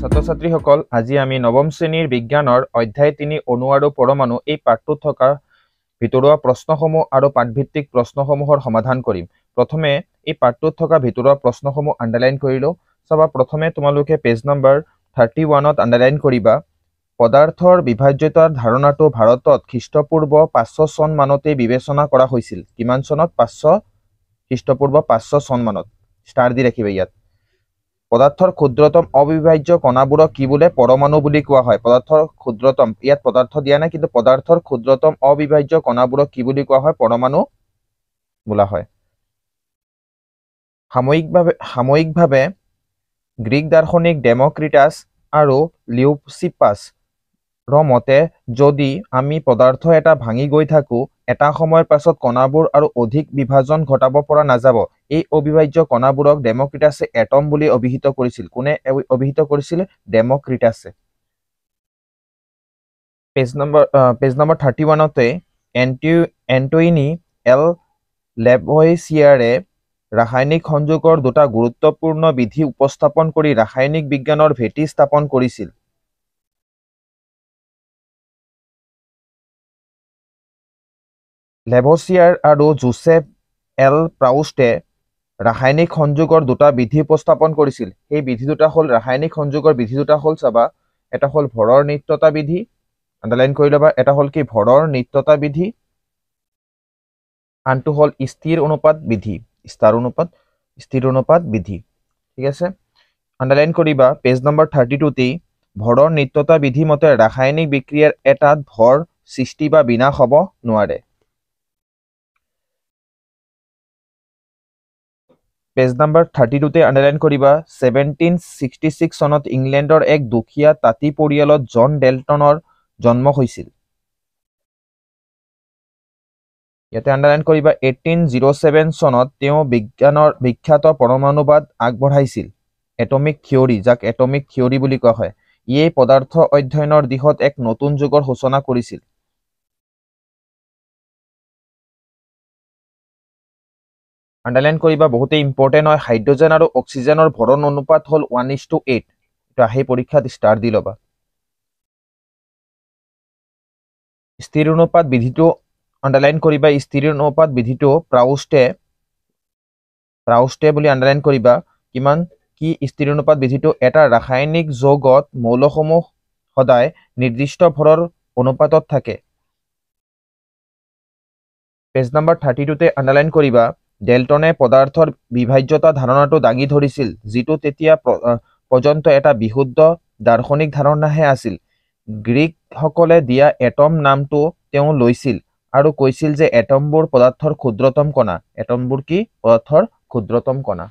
ছাত্ৰ-ছাত্ৰীসকল আজি আমি নৱম শ্ৰেণীৰ বিজ্ঞানৰ অধ্যায় ৩ অণু আৰু পৰমাণু এই পাঠটোত থকা ভিতৰুৱা প্ৰশ্নসমূহ আৰু পাঠভিত্তিক প্ৰশ্নসমূহৰ সমাধান কৰিম। প্ৰথমে এই পাঠটোত থকা ভিতৰুৱা প্ৰশ্নসমূহ আণ্ডাৰলাইন কৰি লওঁ। চাবা প্ৰথমে তোমালোকে পেজ নম্বৰ 31ত আণ্ডাৰলাইন কৰিবা। পদাৰ্থৰ বিভাজ্যতাৰ ধাৰণাটো ভাৰতত খ্ৰীষ্টপূৰ্ব 500 চন মানতে বিবেচনা কৰা হৈছিল। কিমান চনত? খ্ৰীষ্টপূৰ্ব 500 চন মানত। ষ্টাৰ দি ৰাখিবা ইয়াত। পদাৰ্থৰ ক্ষুদ্ৰতম অবিভাজ্য কণাবোৰক কি বোলে? পৰমাণু বুলি কোৱা হয়। পদাৰ্থৰ ক্ষুদ্ৰতম, ইয়াত পদাৰ্থ দিয়া নাই, কিন্তু পদাৰ্থৰ ক্ষুদ্ৰতম অবিভাজ্য কণাবোৰক কি বুলি কোৱা হয়? পৰমাণু বোলা হয়। সাময়িকভাৱে গ্ৰীক দাৰ্শনিক ডেমক্ৰিটাছ আৰু লিউচিপাছ মতে যদি আমি পদাৰ্থ এটা ভাঙি গৈ থাকো, এটা সময়ৰ পাছত কণাবোৰ আৰু অধিক বিভাজন ঘটাব পৰা নাযাব। এই অবিভাজ্য কণাবোৰক ডেমক্ৰিটাছে এটম বুলি অভিহিত কৰিছিল। কোনে অভিহিত কৰিছিল? ডেমক্ৰিটাছে। পেজ নম্বৰ 31তে এণ্টইনি এল লেভইছিয়াৰে ৰাসায়নিক সংযোগৰ দুটা গুৰুত্বপূৰ্ণ বিধি উপস্থাপন কৰি ৰাসায়নিক বিজ্ঞানৰ ভেটি স্থাপন কৰিছিল। লেভইছিয়াৰ আৰু জোচেফ এল প্ৰাউষ্টে ৰাসায়নিক সংযোগৰ দুটা বিধি উপস্থাপন কৰিছিল। সেই বিধি দুটা হ'ল, ৰাসায়নিক সংযোগৰ বিধি দুটা হ'ল, চাবা, এটা হ'ল ভৰৰ নিত্যতা বিধি, আণ্ডাৰলাইন কৰি ল'বা। এটা হ'ল কি? ভৰৰ নিত্যতা বিধি। আনটো হ'ল স্থিৰ অনুপাত বিধি, স্থিৰ অনুপাত বিধি। ঠিক আছে, আণ্ডাৰলাইন কৰিবা। পেজ নম্বৰ 32তেই ভৰৰ নিত্যতা বিধি মতে ৰাসায়নিক বিক্ৰিয়াৰ এটাত ভৰ সৃষ্টি বা বিনাশ হ'ব নোৱাৰে। পেজ নম্বৰ 32তে আণ্ডাৰলাইন কৰিবা। 1766 চনত ইংলেণ্ডৰ এক দুখীয়া তাঁতী পৰিয়ালত জন ডেল্টনৰ জন্ম হৈছিল। ইয়াতে আণ্ডাৰলাইন কৰিবা। 1807 চনত তেওঁ বিখ্যাত পৰমাণুবাদ আগবঢ়াইছিল, এটমিক থিয়ৰী, যাক এটমিক থিয়ৰী বুলি কোৱা হয়। ইয়ে পদাৰ্থ অধ্যয়নৰ দিশত এক নতুন যুগৰ সূচনা কৰিছিল। আণ্ডাৰলাইন কৰিবা, বহুতেই ইম্পৰ্টেণ্ট হয়। হাইড্ৰজেন আৰু অক্সিজেনৰ ভৰণ অনুপাত হ'ল 1:8। এইটো আহি পৰীক্ষাত ষ্টাৰ দি ল'বা। স্থিৰ অনুপাত বিধিটো আণ্ডাৰলাইন কৰিবা। স্থিৰ অনুপাত বিধিটো প্ৰাউষ্টে বুলি আণ্ডাৰলাইন কৰিবা। কি স্থিৰ অনুপাত বিধিটো? এটা ৰাসায়নিক যৌগত মৌলসমূহ সদায় নিৰ্দিষ্ট ভৰৰ অনুপাতত থাকে। পেজ নম্বৰ 32তে আণ্ডাৰলাইন কৰিবা। ডেল্টনে পদাৰ্থৰ বিভাজ্যতা ধাৰণাটো দাঙি ধৰিছিল, যিটো তেতিয়া পৰ্যন্ত এটা বিশুদ্ধ দাৰ্শনিক ধাৰণাহে আছিল। গ্ৰীকসকলে দিয়া এটম নামটো তেওঁ লৈছিল আৰু কৈছিল যে এটমবোৰ পদাৰ্থৰ ক্ষুদ্ৰতম কণা। এটমবোৰ কি? পদাৰ্থৰ ক্ষুদ্ৰতম কণা।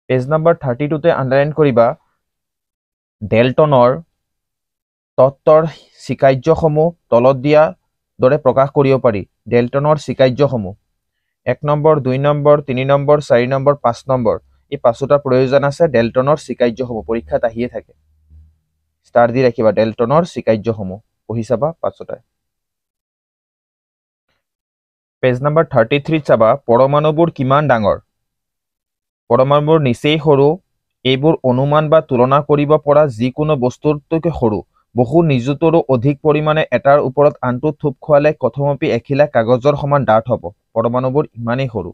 পেজ নম্বৰ 32তে আণ্ডাৰলাইন কৰিবা। ডেল্টনৰ তত্ত্বৰ স্বীকাৰ্যসমূহ তলত দিয়া দৰে প্ৰকাশ কৰিব পাৰি। ডেল্টনৰ স্বীকাৰ্যসমূহ 1 number, 2 number, 3 number, 4 number, 5 number, এই পাঁচোটা প্ৰয়োজন আছে। ডেল্টনৰ স্বীকাৰ্যসমূহ পৰীক্ষাত আহিয়ে থাকে। ষ্টাৰ দি ৰাখিবা। ডেল্টনৰ স্বীকাৰ্যসমূহ পঢ়ি চাবা পাঁচোটাই। পেজ নম্বৰ 33 চাবা। পৰমাণুবোৰ কিমান ডাঙৰ? পৰমাণুবোৰ নিচেই সৰু। এইবোৰ অনুমান বা তুলনা কৰিব পৰা যিকোনো বস্তুতকৈ সৰু। বহু নিযুতৰো অধিক পৰিমাণে এটাৰ ওপৰত আনটো থোপ খোৱালে কথমপি এখিলা কাগজৰ সমান ডাঠ হ'ব। পৰমাণুবোৰ ইমানেই সৰু।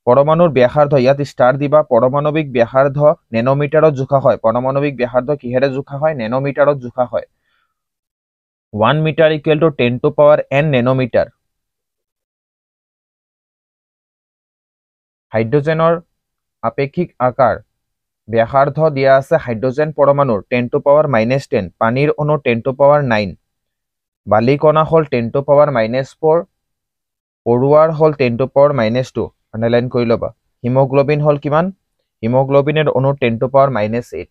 পৰমাণুৰ ব্যাসাৰ্ধ, ইয়াত ষ্টাৰ দিবা। পাৰমাণৱিক ব্যাসাৰ্ধ নেনমিটাৰত জোখা হয়। পাৰমাণৱিক ব্যাসাৰ্ধ কিহেৰে জোখা হয়? নেনমিটাৰত জোখা হয়। 1 মিটাৰ = 10⁻n নেনমিটাৰ। হাইড্ৰজেনৰ আপেক্ষিক আকাৰ ব্যাসাৰ্ধ দিয়া আছে। হাইড্ৰজেন পৰমাণুৰ 10⁻⁻10, পানীৰ অণু 10⁻9, বালিকণা হ'ল 10⁻⁻4, পৰুৱাৰ হ'ল 10⁻⁻2। আণ্ডাৰলাইন কৰি ল'বা। হিমোগ্লবিন হ'ল কিমান? হিমোগ্লবিনৰ অণু 10⁻⁸।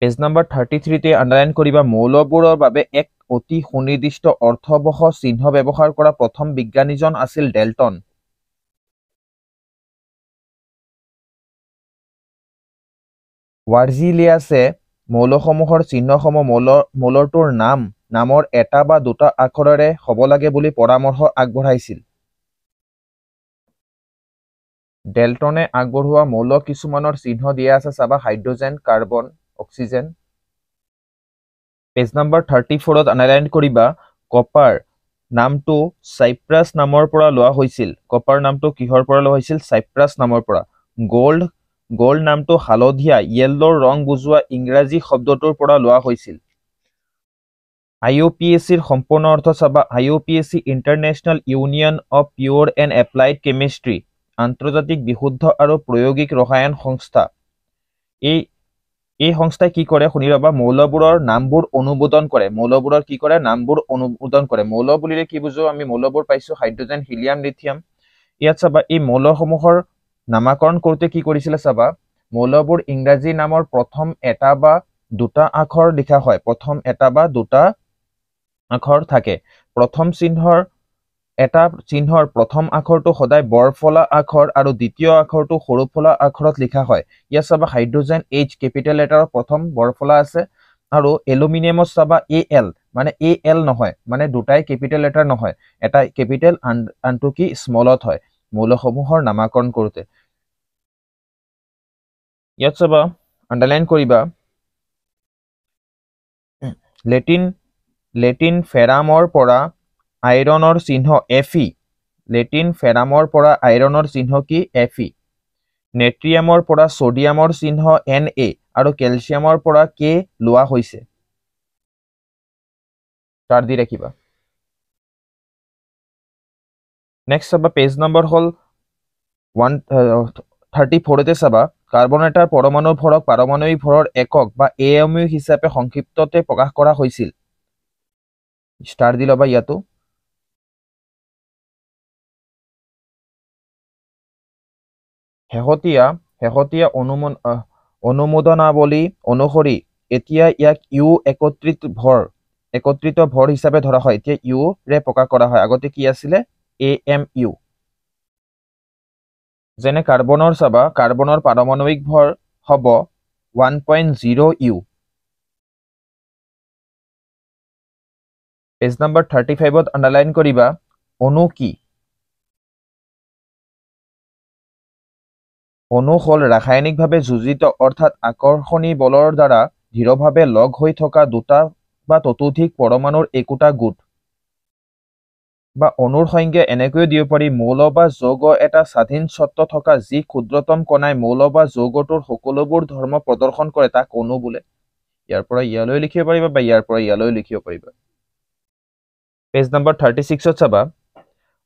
পেজ নম্বৰ 33তে আণ্ডাৰলাইন কৰিবা। মৌলবোৰৰ বাবে এক অতি সুনিৰ্দিষ্ট অৰ্থবহ চিহ্ন ব্যৱহাৰ কৰা প্ৰথম বিজ্ঞানীজন আছিল ডেল্টন। ৱাৰ্জিলিয়াছে মৌলসমূহৰ চিহ্নসমূহ মৌলটোৰ নামৰ এটা বা দুটা আখৰেৰে হ'ব লাগে বুলি পৰামৰ্শ আগবঢ়াইছিল। ডেল্টনে আগবঢ়োৱা মৌল কিছুমানৰ চিহ্ন দিয়া আছে চাবা hydrogen carbon oxygen page number 34ত আন্ডাৰলাইন কৰিবা কপাৰ নামটো সাইপ্ৰাছ নামৰ পৰা লোৱা হৈছিল কপাৰ নামটো কিহৰ পৰা লোৱা হৈছিল সাইপ্ৰাছ নামৰ পৰা গোল্ড নামটো হালধীয়া ইয়েল্লোৰ ৰং বুজোৱা ইংৰাজী শব্দটোৰ পৰা লোৱা হৈছিল IUPACৰ সম্পূৰ্ণ অৰ্থ চাবা IUPAC international union of pure and applied chemistry আন্তৰ্জাতিক বিশুদ্ধ আৰু প্ৰায়োগিক ৰসায়ন সংস্থা এই সংস্থাই কি কৰে শুনি ৰবা মৌলবোৰৰ নামবোৰ অনুমোদন কৰে মৌলবোৰৰ কি কৰে নামবোৰ অনুমোদন কৰে মৌল বুলিলে কি বুজো আমি মৌলবোৰ পাইছো হাইড্ৰোজেন হিলিয়াম লিথিয়াম ইয়াত চাবা এই মৌলসমূহৰ নামাকৰণ কৰোতে কি কৰিছিলে চাবা মৌলবোৰ ইংৰাজী নামৰ প্ৰথম এটা বা দুটা আখৰ লিখা হয় প্ৰথম এটা বা দুটা আখৰ থাকে প্ৰথম চিহ্নৰ প্ৰথম আখৰটো সদায় বৰফলা আখৰ আৰু দ্বিতীয় আখৰটো সৰুফলা আখৰত লিখা হয় ইয়াত চাবা হাইড্ৰোজেন H কেপিটেল লেটাৰৰ প্ৰথম বৰফলা আছে আৰু এলুমিনিয়ামত চাবা AL মানে AL নহয় মানে দুটাই কেপিটেল লেটাৰ নহয় এটা কেপিটেল আনটো কি স্মলত হয় মৌলসমূহৰ নামাকৰণ কৰোতে ইয়াত চাবা আন্ডাৰলাইন কৰিবা লেটিন ফেৰামৰ পৰা আইৰণৰ চিহ্ন Fe লেটিন ফেৰামৰ পৰা আইৰণৰ চিহ্ন কি Fe নেট্ৰিয়ামৰ পৰা সোডিয়ামৰ চিহ্ন Na আৰু কেলছিয়ামৰ পৰা K লোৱা হৈছে তাৰ দি ৰাখিবা নেক্সট চাবা পেজ নম্বৰ হল 134 তে চাবা কাৰ্বন এটাৰ পৰমাণু ভৰক পাৰমাণবিক ভৰৰ একক বা AMU হিচাপে সংক্ষিপ্ততে প্ৰকাশ কৰা হৈছিল ষ্টাৰ দি লবা ইয়াতো শেহতীয়া অনুমোদনাৱলী অনুসৰি এতিয়া ইয়াক ইউ একত্ৰিত ভৰ হিচাপে ধৰা হয় এতিয়া ইউ ৰে প্ৰকাশ কৰা হয় আগতে কি আছিলে AMU যেনে কাৰ্বনৰ চাবা কাৰ্বনৰ পাৰমাণবিক ভৰ হ'ব 1.0 ইউ পেজ নম্বৰ 35ত আন্ডাৰলাইন কৰিবা অণু কি অণু হল ৰাসায়নিকভাৱে যোজিত অৰ্থাৎ আকৰ্ষণী বলৰ দ্বাৰা দৃঢ়ভাৱে লগ হৈ থকা দুটা বা ততোধিক পৰমাণুৰ একোটা গোট বা অণুৰ সংজ্ঞা এনেকৈ দিব পাৰি মৌল বা যৌগ এটা স্বাধীন সত্ত্ব থকা যি ক্ষুদ্ৰতম কণাই মৌল বা যৌগটোৰ সকলোবোৰ ধৰ্ম প্ৰদৰ্শন কৰে তাক অণু বোলে ইয়াৰ পৰা ইয়ালৈ লিখিব পাৰিবা বা ইয়াৰ পৰা ইয়ালৈ লিখিব পাৰিবা পেজ নম্বৰ 36ত চাবা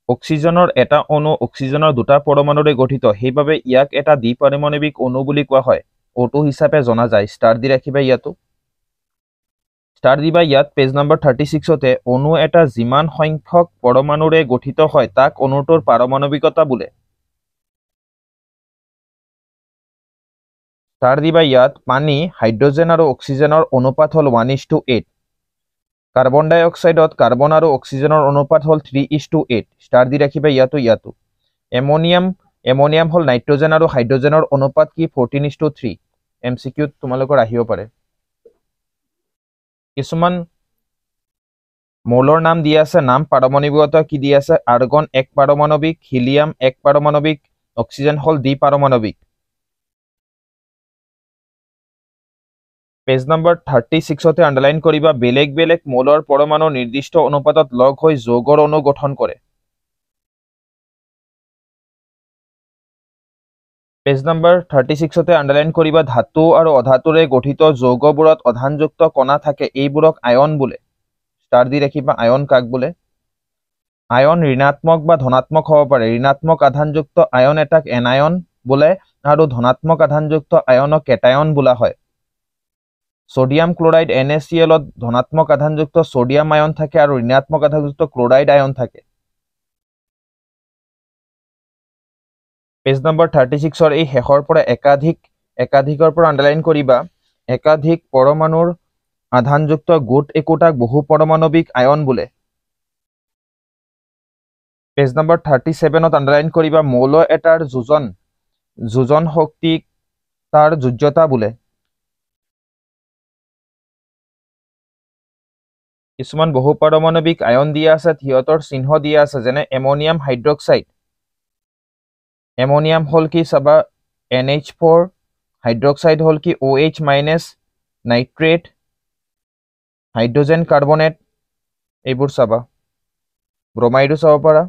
অক্সিজেনৰ এটা অণু অক্সিজেনৰ দুটা পৰমাণুৰে গঠিত সেইবাবে ইয়াক এটা দ্বিপাৰমাণবিক অণু বুলি কোৱা হয় O2 হিচাপে জনা যায় ষ্টাৰ দি ৰাখিবা ইয়াতো ষ্টাৰ দিবা ইয়াত পেজ নম্বৰ 36তে অণু এটা যিমান সংখ্যক পৰমাণুৰে গঠিত হয় তাক অণুটোৰ পাৰমাণবিকতা বোলে ষ্টাৰ দিবা ইয়াত পানী হাইড্ৰোজেন আৰু অক্সিজেনৰ অনুপাত হল 1:8 কাৰ্বন ডাই অক্সাইডত কাৰ্বন আৰু অক্সিজেনৰ অনুপাত হল 3:8 ষ্টাৰ দি ৰাখিবা ইয়াতো এমোনিয়াম হল নাইট্ৰোজেন আৰু হাইড্ৰোজেনৰ অনুপাত কি 14:3 MCQত তোমালোকৰ আহিব পাৰে কিছুমান মৌলৰ নাম দিয়া আছে নাম পাৰমাণবিকতা কি দিয়া আছে আৰ্গন এক পাৰমাণবিক হিলিয়াম এক পাৰমাণবিক অক্সিজেন হল দ্বিপাৰমাণবিক পেজ নম্বৰ 36তে আন্ডাৰলাইন কৰিবা বেলেগ বেলেগ মৌলৰ পৰমাণু নিৰ্দিষ্ট অনুপাতত লগ হৈ যৌগৰ অণু গঠন কৰে পেজ নম্বৰ 36তে আন্ডাৰলাইন কৰিবা ধাতু আৰু অধাতুৰে গঠিত যৌগবোৰত অধানযুক্ত কণা থাকে এইবোৰক আয়ন বোলে ষ্টাৰ দি ৰাখিবা আয়ন কাক বোলে আয়ন ঋণাত্মক বা ধনাত্মক হ'ব পাৰে ঋণাত্মক আধানযুক্ত আয়ন এটাক এনায়ন বোলে আৰু ধনাত্মক আধানযুক্ত আয়নক কেটায়ন বোলা হয় সোডিয়াম ক্লোৰাইড NaCl ত ধনাত্মক আধানযুক্ত সোডিয়াম আয়ন থাকে আৰু ঋণাত্মক আধানযুক্ত ক্লোৰাইড আয়ন থাকে পেজ নম্বৰ 36ৰ এই শেষৰ পৰা একাধিকৰ পৰা আন্ডাৰলাইন কৰিবা একাধিক পৰমাণুৰ আধানযুক্ত গোট একোটাক বহু পৰমাণবিক আয়ন বোলে পেজ নম্বৰ 37ত আন্ডাৰলাইন কৰিবা মৌল এটাৰ যোজন শক্তিক তাৰ যোজ্যতা বোলে কিছুমান বহু পাৰমাণবিক আয়ন দিয়া আছে সিহঁতৰ চিহ্ন দিয়া আছে যেনে এমোনিয়াম হাইড্ৰক্সাইড এমোনিয়াম হল কি চাবা NH4 হাইড্ৰক্সাইড হল কি OH minus nitrate hydrogen carbonate এইবোৰ চাবা ব্ৰোমাইডো চাব পাৰা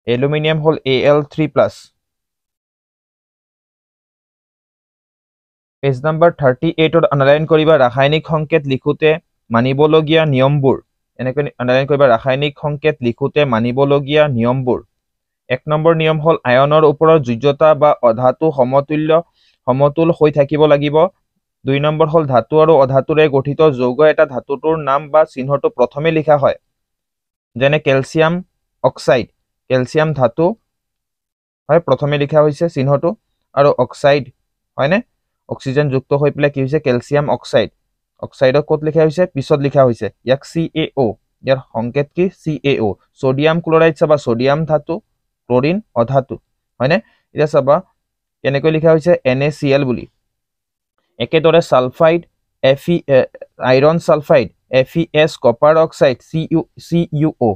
এলুমিনিয়াম হল Al3+ পেজ নাম্বাৰ 38 ত আন্ডাৰলাইন কৰিবা ৰাসায়নিক সংকেত লিখোতে মানিবলগীয়া নিয়মবোৰ এনেকৈ আন্ডাৰলাইন কৰিবা ৰাসায়নিক সংকেত লিখোতে মানিবলগীয়া নিয়মবোৰ এক নম্বৰ নিয়ম হল আয়নৰ ওপৰত যোজ্যতা বা অধাতু সমতুল হৈ থাকিব লাগিব দুই নম্বৰ হল ধাতু আৰু অধাতুৰে গঠিত যৌগ এটা ধাতুটোৰ নাম বা চিহ্নটো প্ৰথমে লিখা হয় যেনে ক্যালসিয়াম অক্সাইড ক্যালসিয়াম ধাতু হয় প্ৰথমে লিখা হৈছে চিহ্নটো আৰু অক্সাইড হয়নে অক্সিজেন যুক্ত হৈ পেলাই কি হৈছে ক্যালসিয়াম অক্সাইড অক্সাইডক কত লিখা হৈছে পিছত লিখা হৈছে ইয়াক CaO ইয়াৰ সংকেত কি CaO সোডিয়াম ক্লোৰাইড চাবা সোডিয়াম ধাতু ক্লোৰিন অধাতু হয়নে এটা চাবা কেনেকৈ লিখা হৈছে NaCl বুলি একেদৰে sulphide iron sulphide FeS copper oxide CuO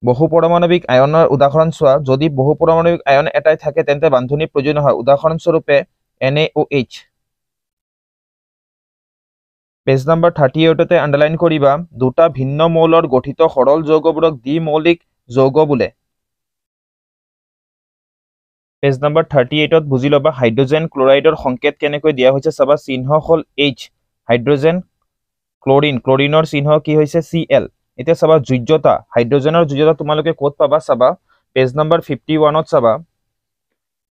বহুপৰমাণৱিক আয়নৰ উদাহৰণ চোৱা যদি বহুপৰমাণৱিক আয়ন এটাই থাকে তেন্তে বান্ধনী প্ৰয়োজন হয় উদাহৰণ স্বৰূপে NaOH পেজ নাম্বাৰ 38 তে আন্ডাৰলাইন কৰিবা দুটা ভিন্ন মৌলৰ গঠিত সৰল যৌগবোৰক দ্বিমৌলিক যৌগ বোলে পেজ নাম্বাৰ 38 ত বুজি লবা হাইড্ৰোজেন ক্লোৰাইডৰ সংকেত কেনেকৈ দিয়া হৈছে চাবা চিহ্ন হল H হাইড্ৰোজেন ক্লোৰিনৰ চিহ্ন কি হৈছে Cl এতিয়া চাবা যোজ্যতা হাইড্ৰোজেনৰ যোজ্যতা তোমালোকে ক'ত পাবা চাবা পেজ নাম্বাৰ 51 ত চাবা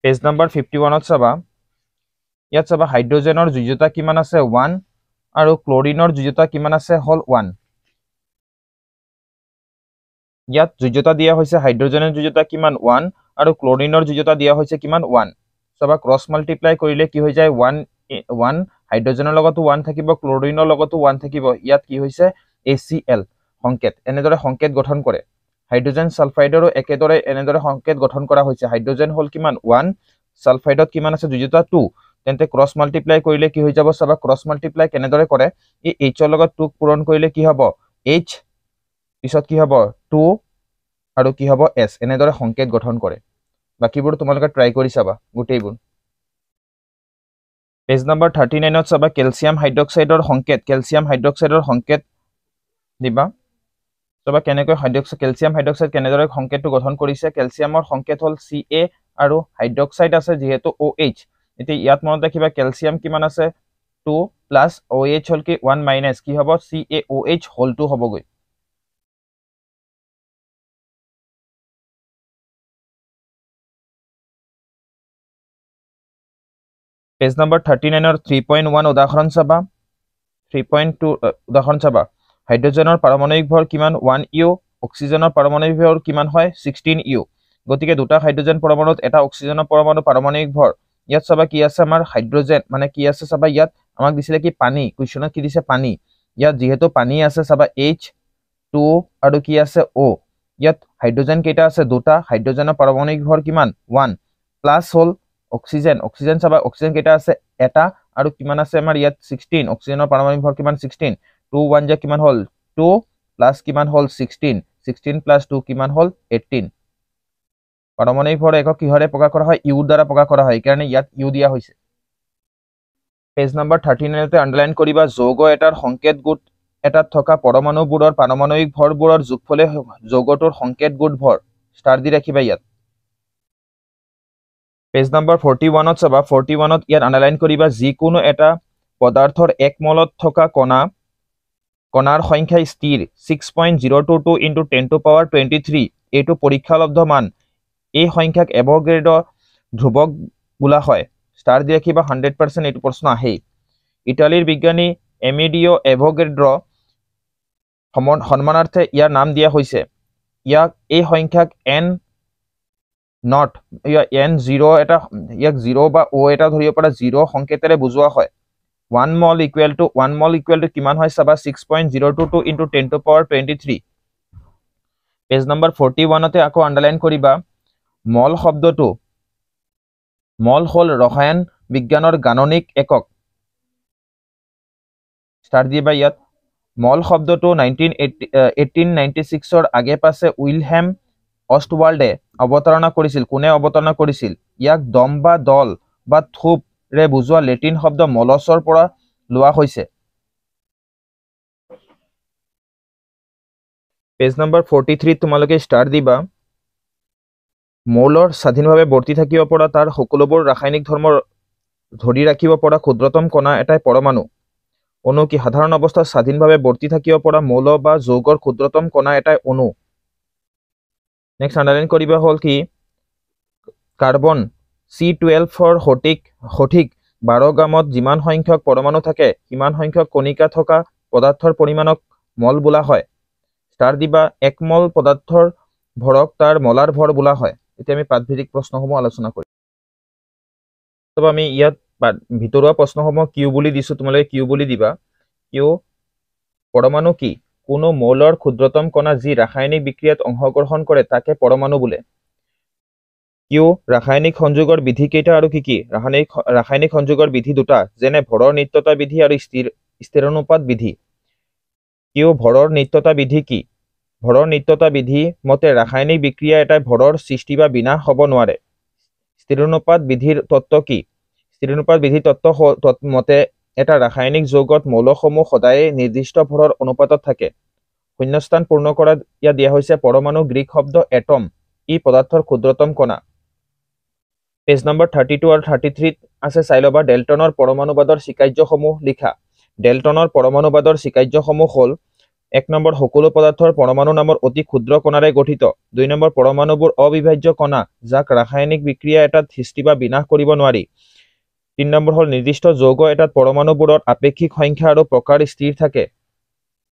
পেজ নাম্বাৰ 51 ত চাবা ইয়াত চাবা হাইড্ৰোজেনৰ যোজ্যতা কিমান আছে 1 আৰু ক্লোৰিনৰ যোজ্যতা কিমান আছে হল 1 ইয়াত যোজ্যতা দিয়া হৈছে হাইড্ৰোজেনৰ যোজ্যতা কিমান 1 আৰু ক্লোৰিনৰ যোজ্যতা দিয়া হৈছে কিমান 1 সবা ক্ৰস মাল্টিপ্লাই কৰিলে কি হৈ যায় 1 হাইড্ৰোজেনৰ লগতো 1 থাকিব ক্লোৰিনৰ লগতো 1 থাকিব ইয়াত কি হৈছে ACl সংকেত এনেদৰে সংকেত গঠন কৰে হাইড্ৰোজেন সালফাইডৰো একেদৰে এনেদৰে সংকেত গঠন কৰা হৈছে হাইড্ৰোজেন হল কিমান 1 সালফাইডত কিমান আছে যোজ্যতা 2 তেন্তে ক্ৰস মাল্টিপ্লাই কৰিলে কি হৈ যাব সবা ক্ৰস মাল্টিপ্লাই কেনেদৰে কৰে এই H ৰ লগত 2 পূৰণ কৰিলে কি হ'ব H পিছত কি হ'ব 2 আৰু কি হ'ব S এনেদৰে সংকেত গঠন কৰে বাকিবোৰ তোমালোকে ট্ৰাই কৰি চাবা গুটেইবোৰ পেজ নাম্বাৰ 39 ত চাবা ক্যালসিয়াম হাইড্ৰক্সাইডৰ সংকেত দিবা সবা কেনেকৈ ক্যালসিয়াম হাইড্ৰক্সাইড কেনেদৰে সংকেতটো গঠন কৰিছে ক্যালসিয়ামৰ সংকেত হল Ca আৰু হাইড্ৰক্সাইড আছে যেহেতু OH এতিয়া ইয়াত মনত ৰাখিবা ক্যালসিয়াম কিমান আছে 2 প্লাস OH হল কি 1 মাইনাস কি হ'ব CaOH হল 2 হ'বগৈ পেজ নাম্বাৰ 39 ৰ 3.1 উদাহৰণ চাবা 3.2 উদাহৰণ চাবা হাইড্ৰোজেনৰ পাৰমাণবিক ভৰ কিমান 1U অক্সিজেনৰ পাৰমাণবিক ভৰ কিমান হয় 16U গতিকে দুটা হাইড্ৰোজেন পৰমাণুত এটা অক্সিজেনৰ পৰমাণু পাৰমাণবিক ভৰ ইয়াত চাবা কি আছে আমাৰ হাইড্ৰোজেন মানে কি আছে চাবা ইয়াত আমাক দিছিলে কি পানী কোৱেশ্চনত কি দিছে পানী ইয়াত যেহেতু পানী আছে চাবা H2 আৰু কি আছে O ইয়াত হাইড্ৰোজেন কেইটা আছে দুটা হাইড্ৰোজেনৰ পাৰমাণবিক ভৰ কিমান 1 প্লাস হল অক্সিজেন চাবা অক্সিজেন কেইটা আছে এটা আৰু কিমান আছে আমাৰ ইয়াত 16 অক্সিজেনৰ পাৰমাণবিক ভৰ কিমান 16 2 1 যে কিমান হল 2 প্লাস কিমান হল 16 প্লাস 2 কিমান হল 18 পাৰমাণবিক ভৰ একক কিহৰে প্ৰকাশ কৰা হয় ইউ দ্বাৰা প্ৰকাশ কৰা হয় কাৰণ ইয়াত ইউ দিয়া হৈছে পেজ নাম্বাৰ 39 তে আন্ডাৰলাইন কৰিবা যৌগ এটাৰ সংকেত গোট এটাত থকা পৰমাণুবোৰৰ পাৰমাণবিক ভৰবোৰৰ যোগফলে যৌগটোৰ সংকেত গোট ভৰ ষ্টাৰ দি ৰাখিবা ইয়াত পেজ নাম্বাৰ 41 ত চাবা 41 ত ইয়াত আন্ডাৰলাইন কৰিবা যিকোনো এটা পদাৰ্থৰ এক মলত থকা কণাৰ সংখ্যা স্থিৰ 6.022 into 10 to power 23 এইটো পৰীক্ষালব্ধ মান এই সংখ্যাক এভোগাড্ৰ ধ্ৰুৱক বোলা হয় ষ্টাৰ দি ৰাখিবা 100% এইটো প্ৰশ্ন আহে ইটালীৰ বিজ্ঞানী এমিডিও এভোগাড্ৰ সন্মানাৰ্থে ইয়াৰ নাম দিয়া হৈছে ইয়াক এই সংখ্যাক n0 এটা ইয়াক 0 বা O এটা ধৰিব পৰা 0 সংকেতেৰে বুজোৱা হয় 1 mol equal to কিমান হয় চাবা 6.022 into 10 to power 23 page number 41 তে আকৌ আন্ডাৰলাইন কৰিবা মল শব্দটো মল হল ৰসায়ন বিজ্ঞানৰ গাণনিক একক ষ্টাৰ দিবা ইয়াত মল শব্দটো 1896 ৰ আগে পাছে উইলহেম অষ্টৱাল্ডে অৱতাৰণা কৰিছিল কোনে অৱতাৰণা কৰিছিল ইয়াক দম বা দল বা থোপৰে বুজোৱা লেটিন শব্দ মলছৰ পৰা লোৱা হৈছে পেজ নম্বৰ 43 তোমালোকে ষ্টাৰ দিবা মৌলৰ স্বাধীনভাৱে বৰ্তি থাকিব পৰা তাৰ সকলোবোৰ ৰাসায়নিক ধৰ্ম ধৰি ৰাখিব পৰা ক্ষুদ্ৰতম কণা এটাই পৰমাণু অণু কি সাধাৰণ অৱস্থাত স্বাধীনভাৱে বৰ্তি থাকিব পৰা মৌল বা যৌগৰ ক্ষুদ্ৰতম কণা এটাই অণু নেক্সট আন্ডাৰলাইন কৰিবা হ'ল কি কাৰ্বন C12 সঠিক 12 গ্ৰামত যিমান সংখ্যক পৰমাণু থাকে সিমান সংখ্যক কণিকা থকা পদাৰ্থৰ পৰিমাণক মল বোলা হয় ষ্টাৰ দিবা এক মল পদাৰ্থৰ ভৰক তাৰ মলাৰ ভৰ বোলা হয় এতিয়া আমি পাঠভিত্তিক প্ৰশ্নসমূহ আলোচনা কৰিম তবে আমি ইয়াত ভিতৰুৱা প্ৰশ্নসমূহ কিউ বুলি দিছো তোমালোকে কিউ বুলি দিবা কিউ পৰমাণু কি কোনো মৌলৰ ক্ষুদ্ৰতম কণা যি ৰাসায়নিক বিক্ৰিয়াত অংশগ্ৰহণ কৰে তাকে পৰমাণু বোলে কিউ ৰাসায়নিক সংযোগৰ বিধি কেইটা আৰু কি ৰাসায়নিক সংযোগৰ বিধি দুটা যেনে ভৰৰ নিত্যতা বিধি আৰু স্থিৰানুপাত বিধি কিউ ভৰৰ নিত্যতা বিধি কি ভৰৰ নিত্যতা বিধি মতে ৰাসায়নিক বিক্ৰিয়া এটাই ভৰৰ সৃষ্টি বা বিনাশ হ'ব নোৱাৰে স্থিৰানুপাত বিধিৰ তত্ত্ব কি স্থিৰানুপাত বিধিৰ তত্ত্ব মতে এটা ৰাসায়নিক যৌগত মৌলসমূহ সদায় নিৰ্দিষ্ট ভৰৰ অনুপাতত থাকে শূন্যস্থান পূৰ্ণ কৰাত ইয়াত দিয়া হৈছে পৰমাণু গ্ৰীক শব্দ এটম ই পদাৰ্থৰ ক্ষুদ্ৰতম কণা পেজ নম্বৰ 32 আৰু 33 আছে চাই ল'বা ডেল্টনৰ পৰমাণুবাদৰ স্বীকাৰ্যসমূহ লিখা ডেল্টনৰ পৰমাণুবাদৰ স্বীকাৰ্যসমূহ হ'ল 1 নম্বৰ সকলো পদাৰ্থৰ পৰমাণু নামৰ অতি ক্ষুদ্ৰ কণাৰে গঠিত 2 নম্বৰ পৰমাণুবোৰ অবিভাজ্য কণা যাক ৰাসায়নিক বিক্ৰিয়া এটাত সৃষ্টি বা বিনাশ কৰিব নোৱাৰি 3 নম্বৰ হ'ল নিৰ্দিষ্ট যৌগ এটাত পৰমাণুবোৰৰ আপেক্ষিক সংখ্যা আৰু প্ৰকাৰ স্থিৰ থাকে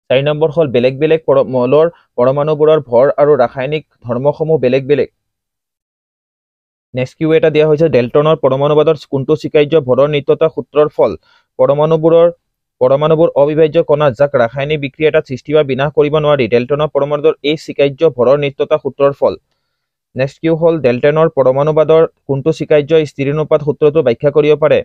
4 নম্বৰ হ'ল বেলেগ বেলেগ মৌলৰ পৰমাণুবোৰৰ ভৰ আৰু ৰাসায়নিক ধৰ্মসমূহ বেলেগ বেলেগ নেক্সট কিউ এটা দিয়া হৈছে ডেল্টনৰ পৰমাণুবাদৰ কোনটো স্বীকাৰ্য ভৰৰ নিত্যতা সূত্ৰৰ ফল পৰমাণুবোৰ অবিভাজ্য কণা যাক ৰাসায়নিক বিক্ৰিয়া এটাত সৃষ্টি বা বিনাশ কৰিব নোৱাৰি ডেল্টনৰ পৰমাণুবাদৰ এই স্বীকাৰ্য ভৰৰ নিত্যতা সূত্ৰৰ ফল নেক্সট কিউ হ'ল ডেল্টনৰ পৰমাণুবাদৰ কোনটো স্বীকাৰ্য স্থিৰানুপাত সূত্ৰটো ব্যাখ্যা কৰিব পাৰে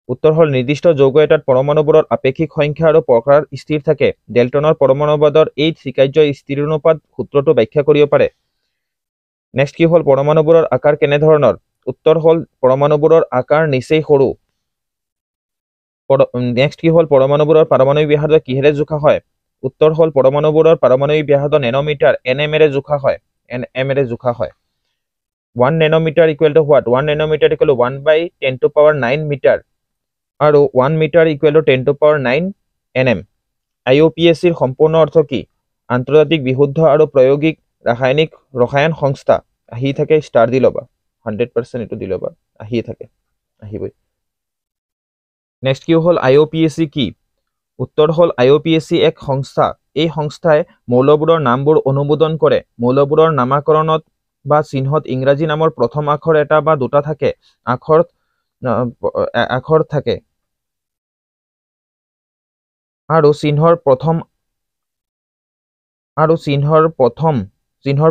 উত্তৰ হ'ল নিৰ্দিষ্ট যৌগ এটাত পৰমাণুবোৰৰ আপেক্ষিক সংখ্যা আৰু প্ৰকাৰ স্থিৰ থাকে ডেল্টনৰ পৰমাণুবাদৰ এই স্বীকাৰ্য স্থিৰানুপাত সূত্ৰটো ব্যাখ্যা কৰিব পাৰে নেক্সট কি হ'ল পৰমাণুবোৰৰ আকাৰ কেনে ধৰণৰ উত্তৰ হ'ল পৰমাণুবোৰৰ আকাৰ নিচেই সৰু নেক্সট কি হ'ল পৰমাণুবোৰৰ পাৰমাণবিক ব্যাসাৰ্ধ কিহেৰে জোখা হয় উত্তৰ হ'ল পৰমাণুবোৰৰ পাৰমাণবিক ব্যাসাৰ্ধ নেনোমিটাৰ nm এৰে জোখা হয় nm এৰে জোখা হয় 1 nanometer equal to what 1 nanometer equal to 1 by 10 to power 9 meter আৰু 1 meter equal to 10 to power 9 nm IUPAC ৰ সম্পূৰ্ণ অৰ্থ কি আন্তৰ্জাতিক বিশুদ্ধ আৰু প্ৰায়োগিক ৰসায়ন সংস্থা আহি থাকে ষ্টাৰ দি ল'বা 100% এটো দি ল'বা আহি থাকে আহিবই নেক্সট কি হ'ল IUPAC কি উত্তৰ হ'ল IUPAC এক সংস্থা এই সংস্থাই মৌলবোৰৰ নামবোৰ অনুমোদন কৰে মৌলবোৰৰ নামাকৰণত বা চিহ্নত ইংৰাজী নামৰ প্ৰথম আখৰ এটা বা দুটা থাকে আখৰ থাকে আৰু চিহ্নৰ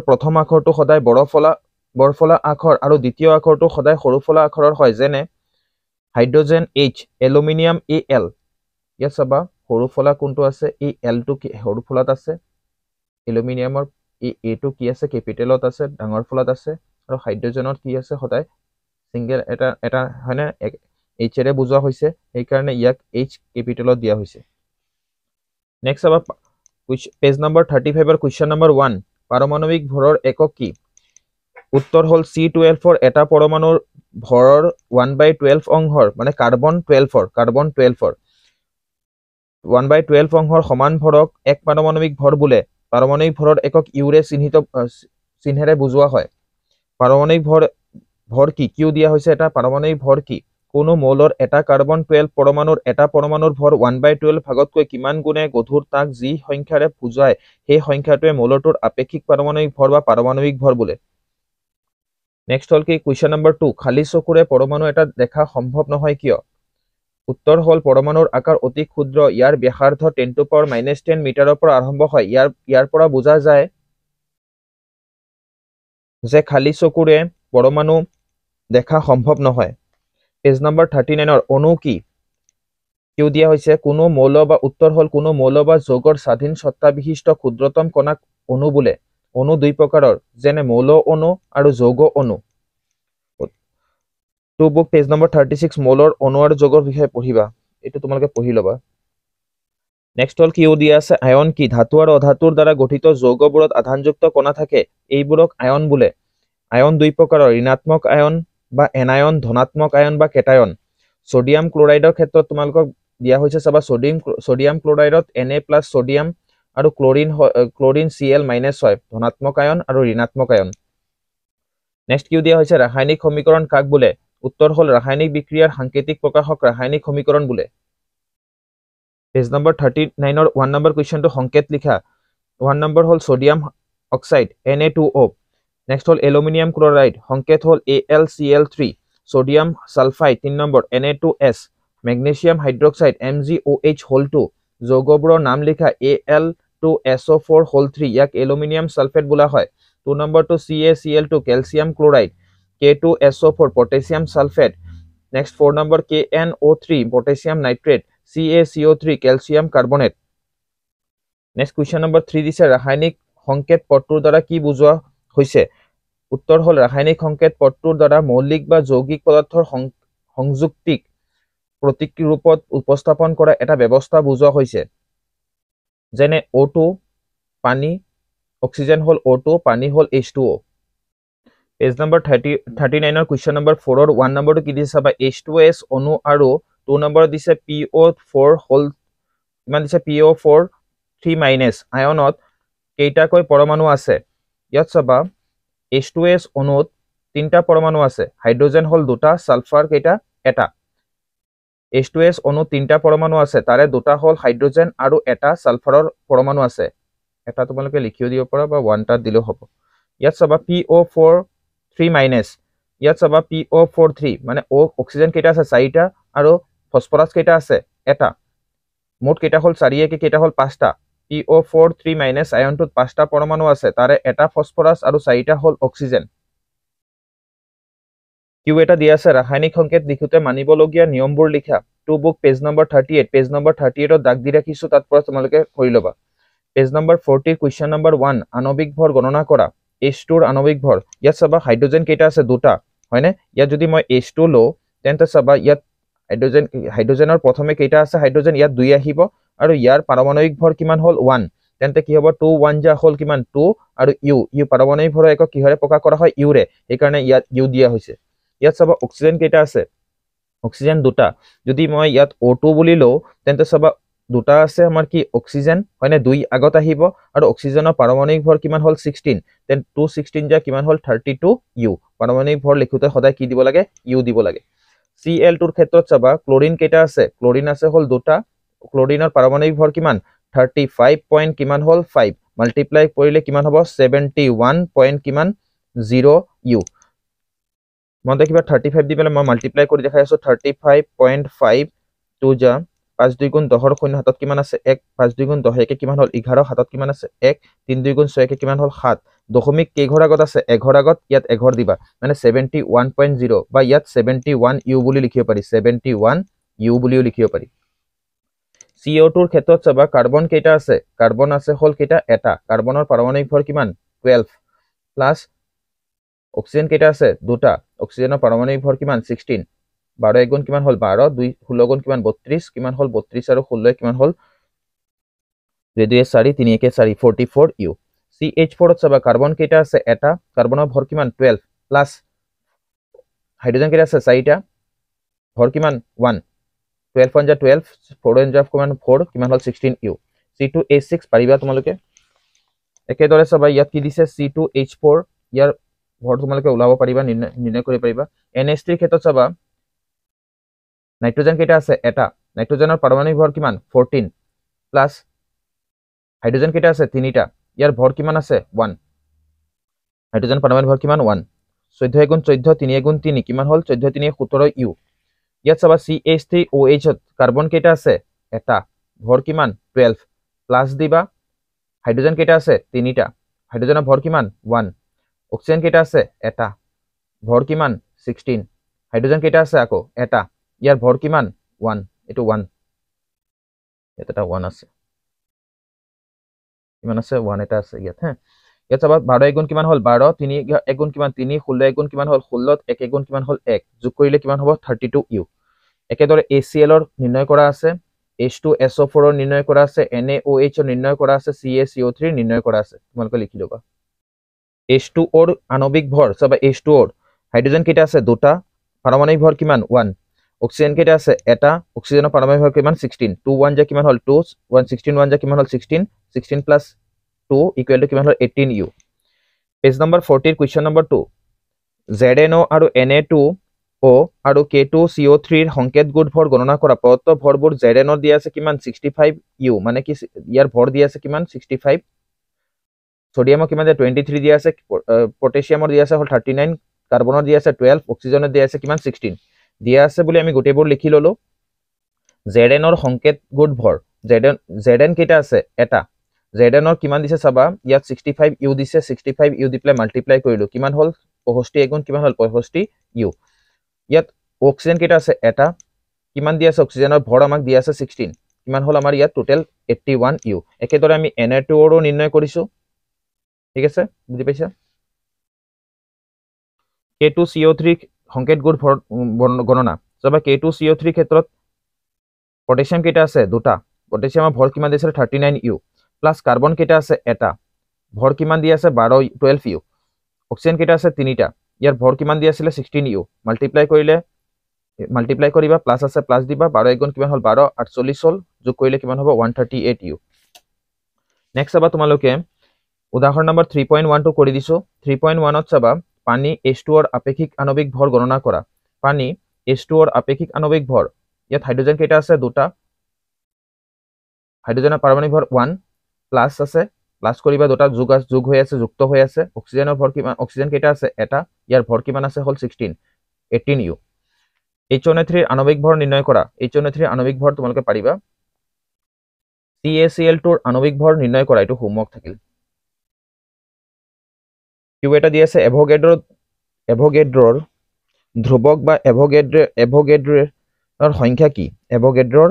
প্ৰথম আখৰটো সদায় বৰফলা আখৰ আৰু দ্বিতীয় আখৰটো সদায় সৰুফলা আখৰৰ হয় যেনে হাইড্ৰোজেন H এলুমিনিয়াম Al ইয়াত চাবা সৰুফলা কোনটো আছে এই L টো কি সৰুফলাত আছে এলুমিনিয়ামৰ এই A টো কি আছে কেপিটেলত আছে ডাঙৰ ফলাত আছে আৰু হাইড্ৰোজেনত কি আছে সদায় সিঙ্গেল এটা হয়নে H এৰে বুজোৱা হৈছে এই কাৰণে ইয়াক H কেপিটেলত দিয়া হৈছে নেক্সট চাবা পেজ নম্বৰ 35 এৰ কোৱেশ্চন নম্বৰ 1 পাৰমাণবিক ভৰৰ একক কি উত্তৰ হ'ল C12 ৰ এটা পৰমাণুৰ ভৰৰ 1/12 অংশৰ মানে কাৰ্বন 12 ৰ 1/12 অংশৰ সমান ভৰক এক পাৰমাণবিক ভৰ বোলে পাৰমাণবিক ভৰৰ একক ইউৰে চিহ্নেৰে বুজোৱা হয় পাৰমাণবিক ভৰ কি কিউ দিয়া হৈছে এটা পাৰমাণবিক ভৰ কি কোনো মৌলৰ এটা কাৰ্বন 12 পৰমাণুৰ এটা পৰমাণুৰ ভৰ 1/12 ভাগতকৈ কিমান গুণে গধুৰ তাক যি সংখ্যাৰে বুজায় সেই সংখ্যাটোৱে মৌলটোৰ আপেক্ষিক পাৰমাণবিক ভৰ বা পাৰমাণবিক ভৰ বোলে নেক্সট হ'ল কি কোৱেশ্চন নম্বৰ 2 খালি চকুৰে পৰমাণু এটা দেখা সম্ভৱ নহয় কিয় উত্তৰ হ'ল পৰমাণুৰ আকাৰ অতি ক্ষুদ্ৰ ইয়াৰ ব্যাসাৰ্ধ 10 to power -10 মিটাৰৰ পৰা আৰম্ভ হয় ইয়াৰ পৰা বুজা যায় যে খালি চকুৰে পৰমাণু দেখা সম্ভৱ নহয় পেজ নম্বৰ 39 ৰ অণু কি কিউ দিয়া হৈছে কোনো মৌল বা উত্তৰ হ'ল কোনো মৌল বা যৌগৰ স্বাধীন সত্তা বিশিষ্ট ক্ষুদ্ৰতম কণাক অণু বোলে অণু দুই প্ৰকাৰৰ যেনে মৌল অণু আৰু যৌগ অণু টু বুক পেজ নম্বৰ 36 মৌলৰ অণু আৰু যৌগৰ বিষয়ে পঢ়িবা এইটো তোমালোকে পঢ়ি ল'বা নেক্সট হল কিউ দিয়া আছে আয়ন কি ধাতু আৰু অধাতুৰ দ্বাৰা গঠিত যৌগবোৰত আধানযুক্ত কণা থাকে এইবোৰক আয়ন বোলে আয়ন দুই প্ৰকাৰৰ ঋণাত্মক আয়ন বা এনায়ন ধনাত্মক আয়ন বা কেটায়ন সোডিয়াম ক্লোৰাইডৰ ক্ষেত্ৰত তোমালোকক দিয়া হৈছে চাবা সোডিয়াম ক্লোৰাইডত Na+ সোডিয়াম আৰু ক্লোৰিন Cl- হয় ধনাত্মক আয়ন আৰু ঋণাত্মক আয়ন নেক্সট কিউ দিয়া হৈছে ৰাসায়নিক সমীকৰণ কাক বোলে উত্তৰ হল ৰাসায়নিক বিক্ৰিয়াৰ সাংকেতিক প্ৰকাশক ৰাসায়নিক সমীকৰণ বোলে পেজ নম্বৰ 39 1 নম্বৰ কোৱেশ্চনটো সংকেত লিখা 1 নম্বৰ হল সোডিয়াম অক্সাইড Na2O নেক্সট হল এলুমিনিয়াম ক্লোৰাইড সংকেত হল AlCl3 sodium sulphide 3 number Na2S magnesium hydroxide MgOH2 যৌগবোৰৰ নাম লিখা Al2SO4 ইয়াক এলুমিনিয়াম সালফেট বোলা হয় 2 নম্বৰটো CaCl2 calcium chloride K2SO4 potassium sulphate next 4 number KNO3 potassium nitrate CaCO3 calcium carbonate next question number 3 দিছে ৰাসায়নিক সংকেত পদটোৰ দ্বাৰা কি বুজোৱা হৈছে উত্তৰ হল ৰাসায়নিক সংকেত পদটোৰ দ্বাৰা মৌলিক বা যৌগিক পদাৰ্থৰ সংযুক্তিক প্ৰতীক ৰূপত উপস্থাপন কৰা এটা ব্যৱস্থা বুজোৱা হৈছে যেনে O2 পানী অক্সিজেন হল O2 পানী হল H2O page number 39 question number 4 ৰ 1 নম্বৰটো কি দিছে চাবা H2S অণু আৰু 2 নম্বৰত দিছে PO4 হল ইমান দিছে PO4 3- আয়নত কেইটাকৈ পৰমাণু আছে ইয়াত চাবা H2S অণুত তিনটা পৰমাণু আছে হাইড্ৰোজেন হল দুটা সালফাৰ কেইটা এটা H2S অণু তিনটা পৰমাণু আছে তাৰে দুটা হল হাইড্ৰোজেন আৰু এটা সালফাৰৰ পৰমাণু আছে এটা তোমালোকে লিখিও দিব পাৰা বা ওয়ান টা দিলেও হ'ব ইয়াত চাবা PO4 3- ইয়াত চাবা PO43 মানে অক্সিজেন কেইটা আছে 4টা আৰু ফসফৰাছ কেইটা আছে এটা মোট কেইটা হল 4 একে কেইটা হল 5টা PO4 3- আয়নটোত 5টা পৰমাণু আছে তাৰে এটা ফসফৰাছ আৰু 4টা হল অক্সিজেন কিউ এটা দিয়া আছে ৰাসায়নিক সংকেত লিখোতে মানিবলগীয়া নিয়মবোৰ লিখা to book page number 38 page number 38 ত দাগ দি ৰাখিছো তাত পৰা তোমালোকে কৰি লবা পেজ নম্বৰ 40 কোৱেশ্চন নম্বৰ 1 আণবিক ভৰ গণনা কৰা H2 ৰ আণবিক ভৰ ইয়াত চাবা হাইড্ৰোজেন কেইটা আছে দুটা হয়নে ইয়াত যদি মই H2 লো তেন্তে চাবা ইয়াত হাইড্ৰোজেনৰ প্ৰথমে কেইটা আছে হাইড্ৰোজেন ইয়াত 2 আহিব আৰু ইয়াৰ পাৰমাণবিক ভৰ কিমান হল 1 তেন্তে কি হ'ব 2 1 যা হল কিমান 2 আৰু ইউ পাৰমাণবিক ভৰ একক কিহৰে প্ৰকাশ কৰা হয় ইউৰে এই কাৰণে ইয়াত ইউ দিয়া হৈছে ইয়াত চাবা অক্সিজেন কেইটা আছে অক্সিজেন দুটা যদি মই ইয়াত O2 বুলি লও তেন্তে চাবা দুটা আছে আমাৰ কি অক্সিজেন হয়নে 2 আগত আহিব আৰু অক্সিজেনৰ পাৰমাণবিক ভৰ কিমান হল 16 দেন 216 যা কিমান হল 32 ইউ পাৰমাণবিক ভৰ লিখোতে সদায় কি দিব লাগে ইউ দিব লাগে Cl2 ৰ ক্ষেত্ৰত চাবা ক্লোৰিন কেইটা আছে ক্লোৰিন আছে হল দুটা ক্লোৰিনৰ পাৰমাণবিক ভৰ কিমান 35 পইণ্ট কিমান হল 5 মাল্টিপ্লাই কৰিলে কিমান হ'ব 71 পইণ্ট কিমান 0 ইউ মতে কিবা 35 দি পেলে মই মাল্টিপ্লাই কৰি দেখাই আছো 35.5 2 যা 5 2 গুণ 10 ৰ শূন্য হাতত কিমান আছে 1 5 2 গুণ 10 একে কিমান হল 11 হাতত কিমান আছে 1 3 2 গুণ 6 একে কিমান হল 7 দশমিক কেইঘৰ আগত আছে এঘৰ আগত ইয়াত এঘৰ দিবা মানে 71.0 বা ইয়াত 71 ইউ বুলি লিখিব পাৰি 71 ইউ বুলিও লিখিব পাৰি CO2 ৰ ক্ষেত্ৰত চাবা কাৰ্বন কেইটা আছে কাৰ্বন আছে হল কেইটা এটা কাৰ্বনৰ পাৰমাণবিক ভৰ কিমান 12 প্লাস অক্সিজেন কেইটা আছে দুটা অক্সিজেনৰ পাৰমাণবিক ভৰ কিমান 16 12 গুণ কিমান হল 12 2 16 গুণ কিমান 32 কিমান হল 32 আৰু 16 কিমান হল 2 2 4 3 1 4 44 ইউ CH4 ত চাবা কাৰ্বন কেইটা আছে এটা কাৰ্বনৰ ভৰ কিমান 12 প্লাস হাইড্ৰোজেন কেইটা আছে 4টা ভৰ কিমান 1 12 1 যা 12 4 1 যা কিমান 4 কিমান হল 16 ইউ C2H6 পাৰিবা তোমালোকে একেদৰে চাবা ইয়াত কি দিছে C2H4 ইয়াৰ ভৰ তোমালোকে ওলাব পাৰিবা নিৰ্ণয় কৰিব পাৰিবা NH3 ক্ষেত্ৰত চাবা নাইট্ৰোজেন কেইটা আছে এটা নাইট্ৰোজেনৰ পাৰমাণবিক ভৰ কিমান 14 প্লাস হাইড্ৰোজেন কেইটা আছে তিনিটা ইয়াৰ ভৰ কিমান আছে 1 হাইড্ৰোজেন পাৰমাণবিক ভৰ কিমান 1 14 গুণ 14 3 গুণ 3 কিমান হল 14 3 17 ইউ ইয়াত চাবা CH3OH ত কাৰ্বন কেইটা আছে এটা ভৰ কিমান 12 প্লাস দিবা হাইড্ৰোজেন কেইটা আছে তিনিটা হাইড্ৰোজেনৰ ভৰ কিমান 1 অক্সিজেন কেইটা আছে এটা ভৰ কিমান 16 হাইড্ৰোজেন কেইটা আছে আকৌ এটা ইয়াৰ ভৰ কিমান 1 এটো 1 এটা 1 আছে কিমান আছে 1 এটা আছে ইয়াত হ্যাঁ ইয়াত চাবা 12 গুণ কিমান হ'ল 12 3 গুণ কিমান 3 16 গুণ কিমান হ'ল 16 1 গুণ কিমান হ'ল 1 যোগ কৰিলে কিমান হ'ব 32U একেদৰে ACL ৰ নিৰ্ণয় কৰা আছে H2SO4 ৰ নিৰ্ণয় কৰা আছে NaOH ৰ নিৰ্ণয় কৰা আছে CaCO3 ৰ নিৰ্ণয় কৰা আছে তোমালোকে লিখি লবা H2O ৰ আণবিক ভৰ চাবা H2O ৰ হাইড্ৰোজেন কেইটা আছে দুটা পাৰমাণবিক ভৰ কিমান 1 অক্সিজেন কেইটা আছে এটা অক্সিজেনৰ পাৰমাণবিক ভৰ কিমান 16 2 1 যে কিমান হ'ল 2 1 16 1 যে কিমান হ'ল 16 16 প্লাস 2 ইকুৱেল টু কিমান হ'ল 18U পেজ নম্বৰ 40 ৰ কোৱেশ্চন নম্বৰ 2 ZNO আৰু Na2O আৰু K2CO3 ৰ সংকেত গোট ভৰ গণনা কৰা প্ৰদত্ত ভৰবোৰ ZNO দিয়া আছে কিমান 65U মানে কি ইয়াৰ ভৰ দিয়া আছে কিমান 65 সোডিয়ামৰ কিমান 23 দিয়া আছে পটাছিয়ামৰ দিয়া আছে হল 39 কাৰ্বনৰ দিয়া আছে 12 অক্সিজেনৰ দিয়া আছে কিমান 16 দিয়া আছে বুলি আমি গোটেইবোৰ লিখি ললো ZN ৰ সংকেত গোট ভৰ ZN কেইটা আছে এটা ZN ৰ কিমান দিছে চাবা ইয়াত 65U দিছে 65U দি প্লাই মাল্টিপ্লাই কৰিলো কিমান হল 65 গুণ কিমান হল 65U ইয়াত অক্সিজেন কেইটা আছে এটা কিমান দিয়া আছে অক্সিজেনৰ ভৰ আমাক দিয়া আছে 16 কিমান হল আমাৰ ইয়াত টোটাল 81U একেদৰে আমি Na2O ৰ নিৰ্ণয় কৰিছো ঠিক আছে বুজি পাইছা K2CO3 সংকেত গোট ভৰ গণনা চাবা K2CO3 ক্ষেত্ৰত পটাছিয়াম কেইটা আছে দুটা পটাছিয়ামৰ ভৰ কিমান দিছে 39U প্লাস কাৰ্বন কেইটা আছে এটা ভৰ কিমান দিয়া আছে 12U অক্সিজেন কেইটা আছে তিনিটা ইয়াৰ ভৰ কিমান দিয়া আছিল 16U মাল্টিপ্লাই কৰিবা প্লাস আছে প্লাস দিবা 12 গুণ কিমান হল 12 48 হল যোগ কৰিলে কিমান হ'ব 138U নেক্সট চাবা তোমালোকে উদাহৰণ নম্বৰ 3.12 কৰি দিছো 3.1 ত চাবা পানী H2O ৰ আপেক্ষিক আণবিক ভৰ গণনা কৰা পানী H2O ৰ আপেক্ষিক আণবিক ভৰ ইয়াত হাইড্ৰোজেন কেইটা আছে দুটা হাইড্ৰোজেনৰ পাৰমাণবিক ভৰ 1 প্লাস আছে প্লাস কৰিবা দুটা যোগ হৈ আছে যুক্ত হৈ আছে অক্সিজেনৰ ভৰ কিমান অক্সিজেন কেইটা আছে এটা ইয়াৰ ভৰ কিমান আছে হল 16 18U HNO3 ৰ আণবিক ভৰ নিৰ্ণয় কৰা HNO3 ৰ আণবিক ভৰ তোমালোকে পাৰিবা CaCl2 ৰ আণবিক ভৰ নিৰ্ণয় কৰা এটো হোমৱৰ্ক থাকিল কিউ এটা দি আছে এভোগেড্ৰৰ ধ্ৰুৱক বা এভোগেড্ৰৰ সংখ্যা কি এভোগেড্ৰৰ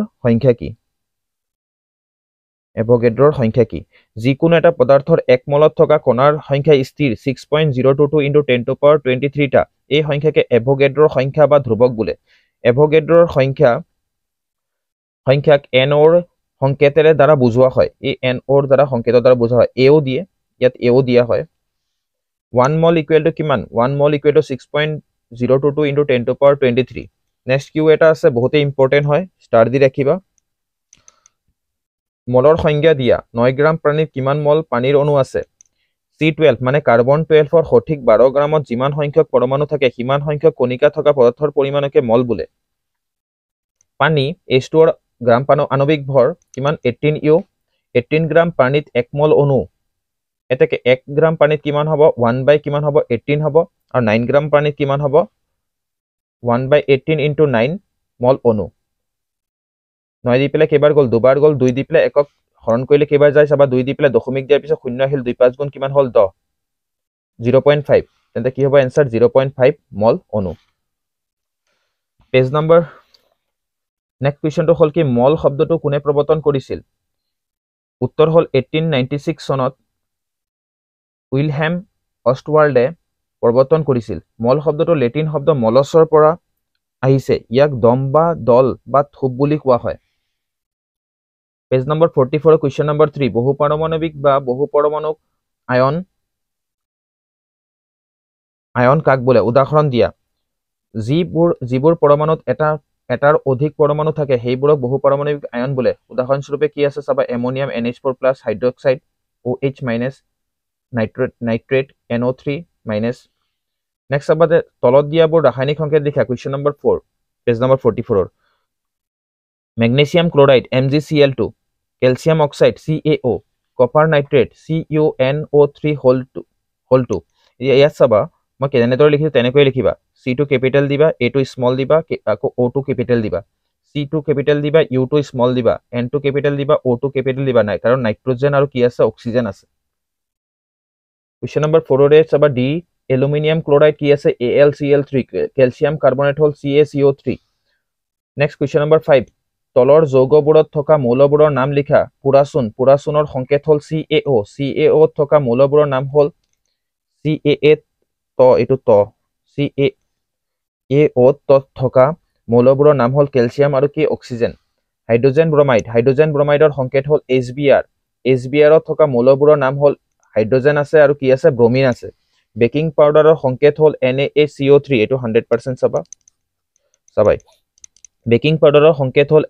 সংখ্যা কি যিকোনো এটা পদাৰ্থৰ 1 মলত থকা কণাৰ সংখ্যা স্থিৰ 6.022 * 10^23 টা এই সংখ্যাকে এভোগেড্ৰৰ সংখ্যা বা ধ্ৰুৱক বোলে এভোগেড্ৰৰ সংখ্যাক NO ৰ সংকেতেৰে দ্বাৰা বুজোৱা হয় এই NO ৰ দ্বাৰা সংকেতৰ দ্বাৰা বুজোৱা হয় AO দিয়ে ইয়াত AO দিয়া হয় 1 mol equal to কিমান 1 mol equal to 6.022 * 10^23 next Q এটা আছে বহুতে ইম্পৰ্টেন্ট হয় ষ্টাৰ দি ৰাখিবা মলৰ সংজ্ঞা দিয়া 9 গ্ৰাম পানীত কিমান মল পানীৰ অণু আছে C12 মানে কাৰ্বন 12 ৰ সঠিক 12 গ্ৰামত যিমান সংখ্যক পৰমাণু থাকে সিমান সংখ্যক কণিকা থকা পদাৰ্থৰ পৰিমাণকে মল বোলে পানী H2O ৰ গ্ৰাম আণবিক ভৰ কিমান 18U 18 গ্ৰাম পানীত 1 মল অণু এটাকে 1 গ্ৰাম পানীত কিমান হ'ব 1 বাই কিমান হ'ব 18 হ'ব আৰু 9 গ্ৰাম পানীত কিমান হ'ব 1 by 18 into 9 মল অণু 9 দি পেলাই কেইবাৰ গল দুবাৰ গল 2 দি পেলাই একক হৰণ কৰিলে কেইবাৰ যায় চাবা 2 দি পেলাই দশমিক দিয়াৰ পিছত শূন্য আহিল 2 5 গুণ কিমান হল 10 0.5 তেন্তে কি হ'ব आंसर 0.5 মল অণু পেজ নম্বৰ নেক্সট কোৱেশ্চনটো হল কি মল শব্দটো কোনে প্ৰৱৰ্তন কৰিছিল উত্তৰ হল 1896 চনত উইলহেম অষ্টৱাল্ডে প্ৰৱৰ্তন কৰিছিল মল শব্দটো লেটিন শব্দ মলছৰ পৰা আহিছে ইয়াক দম বা দল বা থুপ বুলি কোৱা হয় পেজ নম্বৰ 44 কোৱেশ্চন নম্বৰ 3 বহু পাৰমাণবিক বা বহু পৰমাণুক আয়ন কাক বোলে উদাহৰণ দিয়া যিবোৰ পৰমাণুত এটাৰ অধিক পৰমাণু থাকে সেইবোৰক বহু পাৰমাণবিক আয়ন বোলে উদাহৰণ স্বৰূপে কি আছে চাবা ammonium NH4+ hydroxide OH- nitrate NO3- next চাবা তলত দিয়াবোৰ ৰাসায়নিক সংকেত লিখা কোৱেশ্চন নম্বৰ 4 পেজ নম্বৰ 44 ৰ magnesium chloride MgCl2 calcium oxide CaO copper nitrate CuNO3 হল 2 ইয়াত চাবা মই কেনেদৰে লিখিছো তেনেকৈ লিখিবা C2 ক্যাপিটেল দিবা A2 স্মল দিবা আকৌ O2 ক্যাপিটেল দিবা C2 ক্যাপিটেল দিবা U2 স্মল দিবা N2 ক্যাপিটেল দিবা O2 ক্যাপিটেল দিবা নাই কাৰণ নাইট্ৰজেন আৰু কি আছে অক্সিজেন আছে কোৱেশ্চন নম্বৰ 4 ৰে চাবা D এলুমিনিয়াম ক্লোৰাইড কি আছে AlCl3 ক্যালসিয়াম কাৰ্বনেট হল CaCO3 নেক্সট কোৱেশ্চন নম্বৰ 5 তলৰ যৌগবোৰত থকা মৌলবোৰৰ নাম লিখা পুৰাচুনৰ সংকেত হ'ল CaO CaO থকা মৌলবোৰৰ নাম হ'ল CaA এইটো CaO থকা মৌলবোৰৰ নাম হ'ল কেলছিয়াম আৰু কি অক্সিজেন হাইড্ৰোজেন ব্ৰমাইডৰ সংকেত হ'ল HBr থকা মৌলবোৰৰ নাম হ'ল হাইড্ৰোজেন আছে আৰু কি আছে ব্ৰমিন আছে বেকিং পাউডাৰৰ সংকেত হ'ল NaCO3 এইটো 100% চাবাই বেকিং পাউডাৰৰ সংকেত হ'ল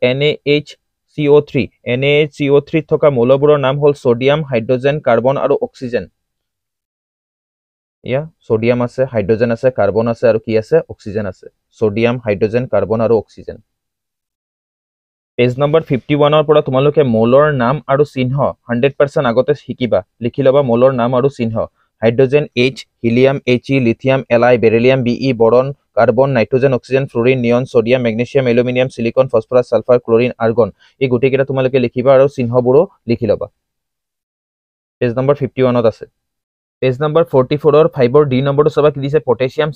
NaHCO3 থকা মৌলবোৰৰ নাম হ'ল সোডিয়াম হাইড্ৰোজেন কাৰ্বন আৰু অক্সিজেন সোডিয়াম আছে হাইড্ৰোজেন আছে কাৰ্বন আছে আৰু কি আছে অক্সিজেন আছে সোডিয়াম হাইড্ৰোজেন কাৰ্বন আৰু অক্সিজেন পেজ নম্বৰ 51 পৰা তোমালোকে মৌলৰ নাম আৰু চিহ্ন 100% আগতে শিকিবা লিখি লবা মৌলৰ নাম আৰু চিহ্ন hydrogen H helium He lithium Li beryllium Be boron carbon nitrogen oxygen fluorine neon sodium magnesium aluminium silicon phosphorus sulphur chlorine argon এই গুটেকেইটা তোমালোকে লিখিবা আৰু চিহ্নবোৰো লিখি লবা পেজ নম্বৰ 51 ত আছে পেজ নম্বৰ 44 ৰ 5 ৰ ডি নম্বৰটো চাবা কি দিছে পটাছিয়াম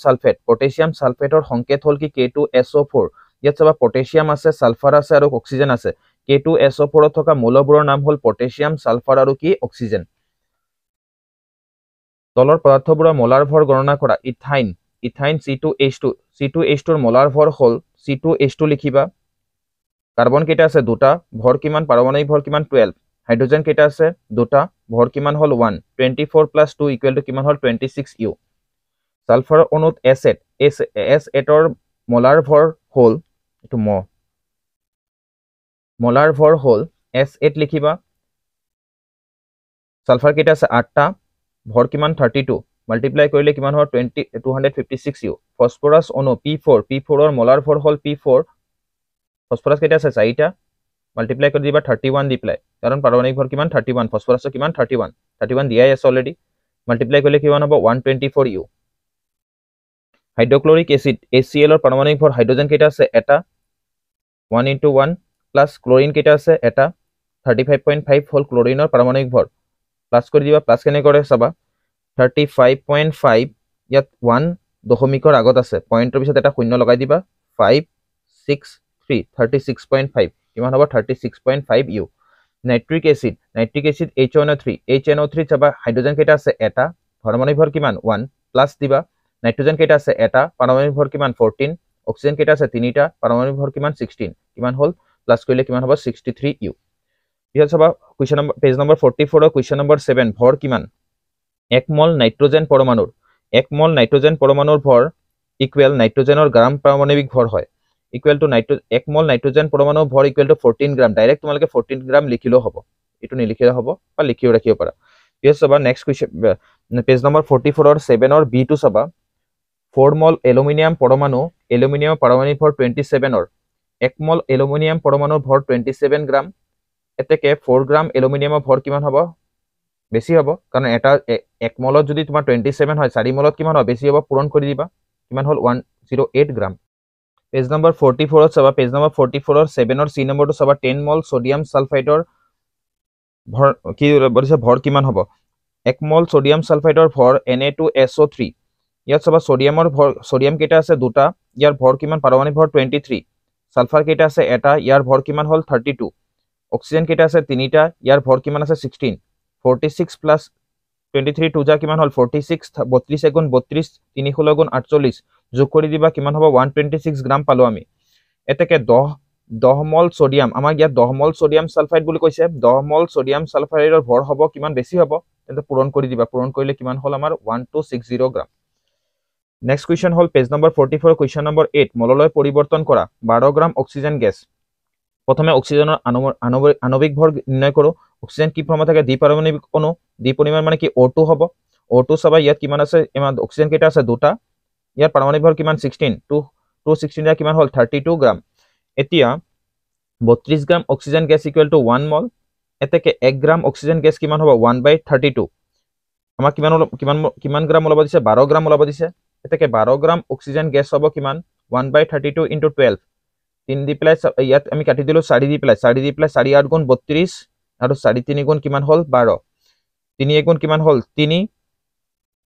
সালফেটৰ সংকেত হ'ল কি K2SO4 ইয়াত চাবা পটাছিয়াম আছে সালফাৰ আছে আৰু অক্সিজেন আছে K2SO4 থকা মৌলবোৰৰ নাম হ'ল পটাছিয়াম সালফাৰ আৰু কি অক্সিজেন তলৰ পদাৰ্থবোৰৰ মোলাৰ ভৰ গণনা কৰা ইথাইন C2H2 ৰ মোলাৰ ভৰ হ'ল C2H2 লিখিবা কাৰ্বন কেইটা আছে দুটা ভৰ কিমান পাৰমাণবিক ভৰ কিমান 12 হাইড্ৰোজেন কেইটা আছে দুটা ভৰ কিমান হ'ল 1 24 + 2 = কিমান হ'ল 26U সালফাৰ অণুত S8 ৰ মোলাৰ ভৰ হ'ল এটো মোলাৰ ভৰ হ'ল S8 লিখিবা সালফাৰ কেইটা আছে 8টা ভৰ কিমান 32 মাল্টিপ্লাই কৰিলে কিমান হয় 256U ফসফৰাছ অণু P4 ৰ মোলাৰ ভৰ হ'ল P4 ফসফৰাছ কেইটা আছে 4টা মাল্টিপ্লাই কৰি দিবা 31 দি প্লাই কাৰণ পাৰমাণবিক ভৰ কিমান 31 ফসফৰাছৰ কিমান 31 দিয়াই আছে অলৰেডি মাল্টিপ্লাই কৰিলে কিমান হ'ব 124U হাইড্ৰক্লোৰিক এসিড HCl ৰ পাৰমাণবিক ভৰ হাইড্ৰোজেন কেইটা আছে এটা 1 * 1 প্লাস ক্লোৰিন কেইটা আছে এটা 35.5 হ'ল ক্লোৰিনৰ পাৰমাণবিক ভৰ প্লাস কৰি দিবা প্লাস কেনে কৰে চাবা 35.5 ইয়াত 1 দশমিকৰ আগত আছে পইণ্টৰ পিছত এটা শূন্য লগাই দিবা 563 36.5 কিমান হ'ব 36.5U নাইট্ৰিক এসিড HNO3 চাবা হাইড্ৰোজেন কেইটা আছে এটা পাৰমাণবিক ভৰ কিমান 1 প্লাস দিবা নাইট্ৰোজেন কেইটা আছে এটা পাৰমাণবিক ভৰ কিমান 14 অক্সিজেন কেইটা আছে তিনিটা পাৰমাণবিক ভৰ কিমান 16 কিমান হ'ল প্লাস কৰিলে কিমান হ'ব 63U ইয়াত চাবা কোৱেশ্চন নম্বৰ পেজ নম্বৰ 44 ৰ কোৱেশ্চন নম্বৰ 7 ভৰ কিমান 1 মল নাইট্ৰোজেন পৰমাণুৰ ভৰ ইকুৱেল নাইট্ৰোজেনৰ গ্ৰাম পাৰমাণবিক ভৰ হয় ইকুৱেল টু 1 মল নাইট্ৰোজেন পৰমাণুৰ ভৰ ইকুৱেল টু 14 গ্ৰাম ডাইৰেক্ট তোমালোকে 14 গ্ৰাম লিখিলেও হ'ব এটো নিলিখিলেও হ'ব বা লিখিও ৰাখিব পাৰা ইয়াত চাবা নেক্সট কোৱেশ্চন পেজ নম্বৰ 44 ৰ 7 ৰ B2 চাবা 4 মল এলুমিনিয়াম পাৰমাণবিক ভৰ 27 ৰ 1 মল এলুমিনিয়াম পৰমাণুৰ ভৰ 27 গ্ৰাম এতেকে 4 গ্ৰাম এলুমিনিয়ামৰ ভৰ কিমান হ'ব বেছি হ'ব কাৰণ এটা 1 মলত যদি তোমাৰ 27 হয় 4 মলত কিমান হ'ব বেছি হ'ব পূৰণ কৰি দিবা কিমান হ'ল 108 গ্ৰাম পেজ নম্বৰ 44 ত চাবা পেজ নম্বৰ 44 ৰ 7 ৰ C নম্বৰটো চাবা 10 মল সোডিয়াম সালফাইডৰ ভৰ কি বলিছে ভৰ কিমান হ'ব 1 মল সোডিয়াম সালফাইডৰ ভৰ Na2SO3 ইয়াত চাবা সোডিয়াম কেইটা আছে দুটা ইয়াৰ ভৰ কিমান পাৰমাণবিক ভৰ 23 সালফাৰ কেইটা আছে এটা ইয়াৰ ভৰ কিমান হ'ল 32 অক্সিজেন কেইটা আছে তিনিটা ইয়াৰ ভৰ কিমান আছে 16 46 প্লাস 23 টু যা কিমান হ'ল 46 32 গুণ 32 3 16 গুণ 48 যোগ কৰি দিবা কিমান হ'ব 126 গ্ৰাম পালো আমি এতেকে 10 মল সোডিয়াম আমাক ইয়াত 10 মল সোডিয়াম সালফাইড বুলি কৈছে 10 মল সোডিয়াম সালফাইডৰ ভৰ হ'ব কিমান বেছি হ'ব তেন্তে পূৰণ কৰি দিবা পূৰণ কৰিলে কিমান হ'ল আমাৰ 1260 গ্ৰাম নেক্সট কোৱেশ্চন হ'ল পেজ নম্বৰ 44 কোৱেশ্চন নম্বৰ 8 মললৈ পৰিৱৰ্তন কৰা 12 গ্ৰাম অক্সিজেন গেছ প্ৰথমে অক্সিজেনৰ আণবিক ভৰ নিৰ্ণয় কৰো অক্সিজেন কি ফৰ্মত থাকে দ্বিপাৰমাণবিক অণু দ্বিপৰিমাণ মানে কি O2 হ'ব O2 চাবা ইয়াত কিমান আছে ইমান অক্সিজেন কেইটা আছে দুটা ইয়াৰ পাৰমাণবিক ভৰ কিমান 16 216 কিমান হ'ল 32 গ্ৰাম এতিয়া 32 গ্ৰাম অক্সিজেন গেছ ইকুৱেল টু 1 মল এতেকে 1 গ্ৰাম অক্সিজেন গেছ কিমান হ'ব 1/32 আমাক কিমান গ্ৰাম ওলাব দিছে 12 গ্ৰাম ওলাব দিছে এতেকে 12 গ্ৰাম অক্সিজেন গেছ হ'ব কিমান 1/32 * 12 3 দি প্লাস ইয়াত আমি কাটি দিলো 4 দি প্লাস 4 8 গুণ 32 আৰু 4 3 গুণ কিমান হ'ল 12 3 গুণ কিমান হ'ল 3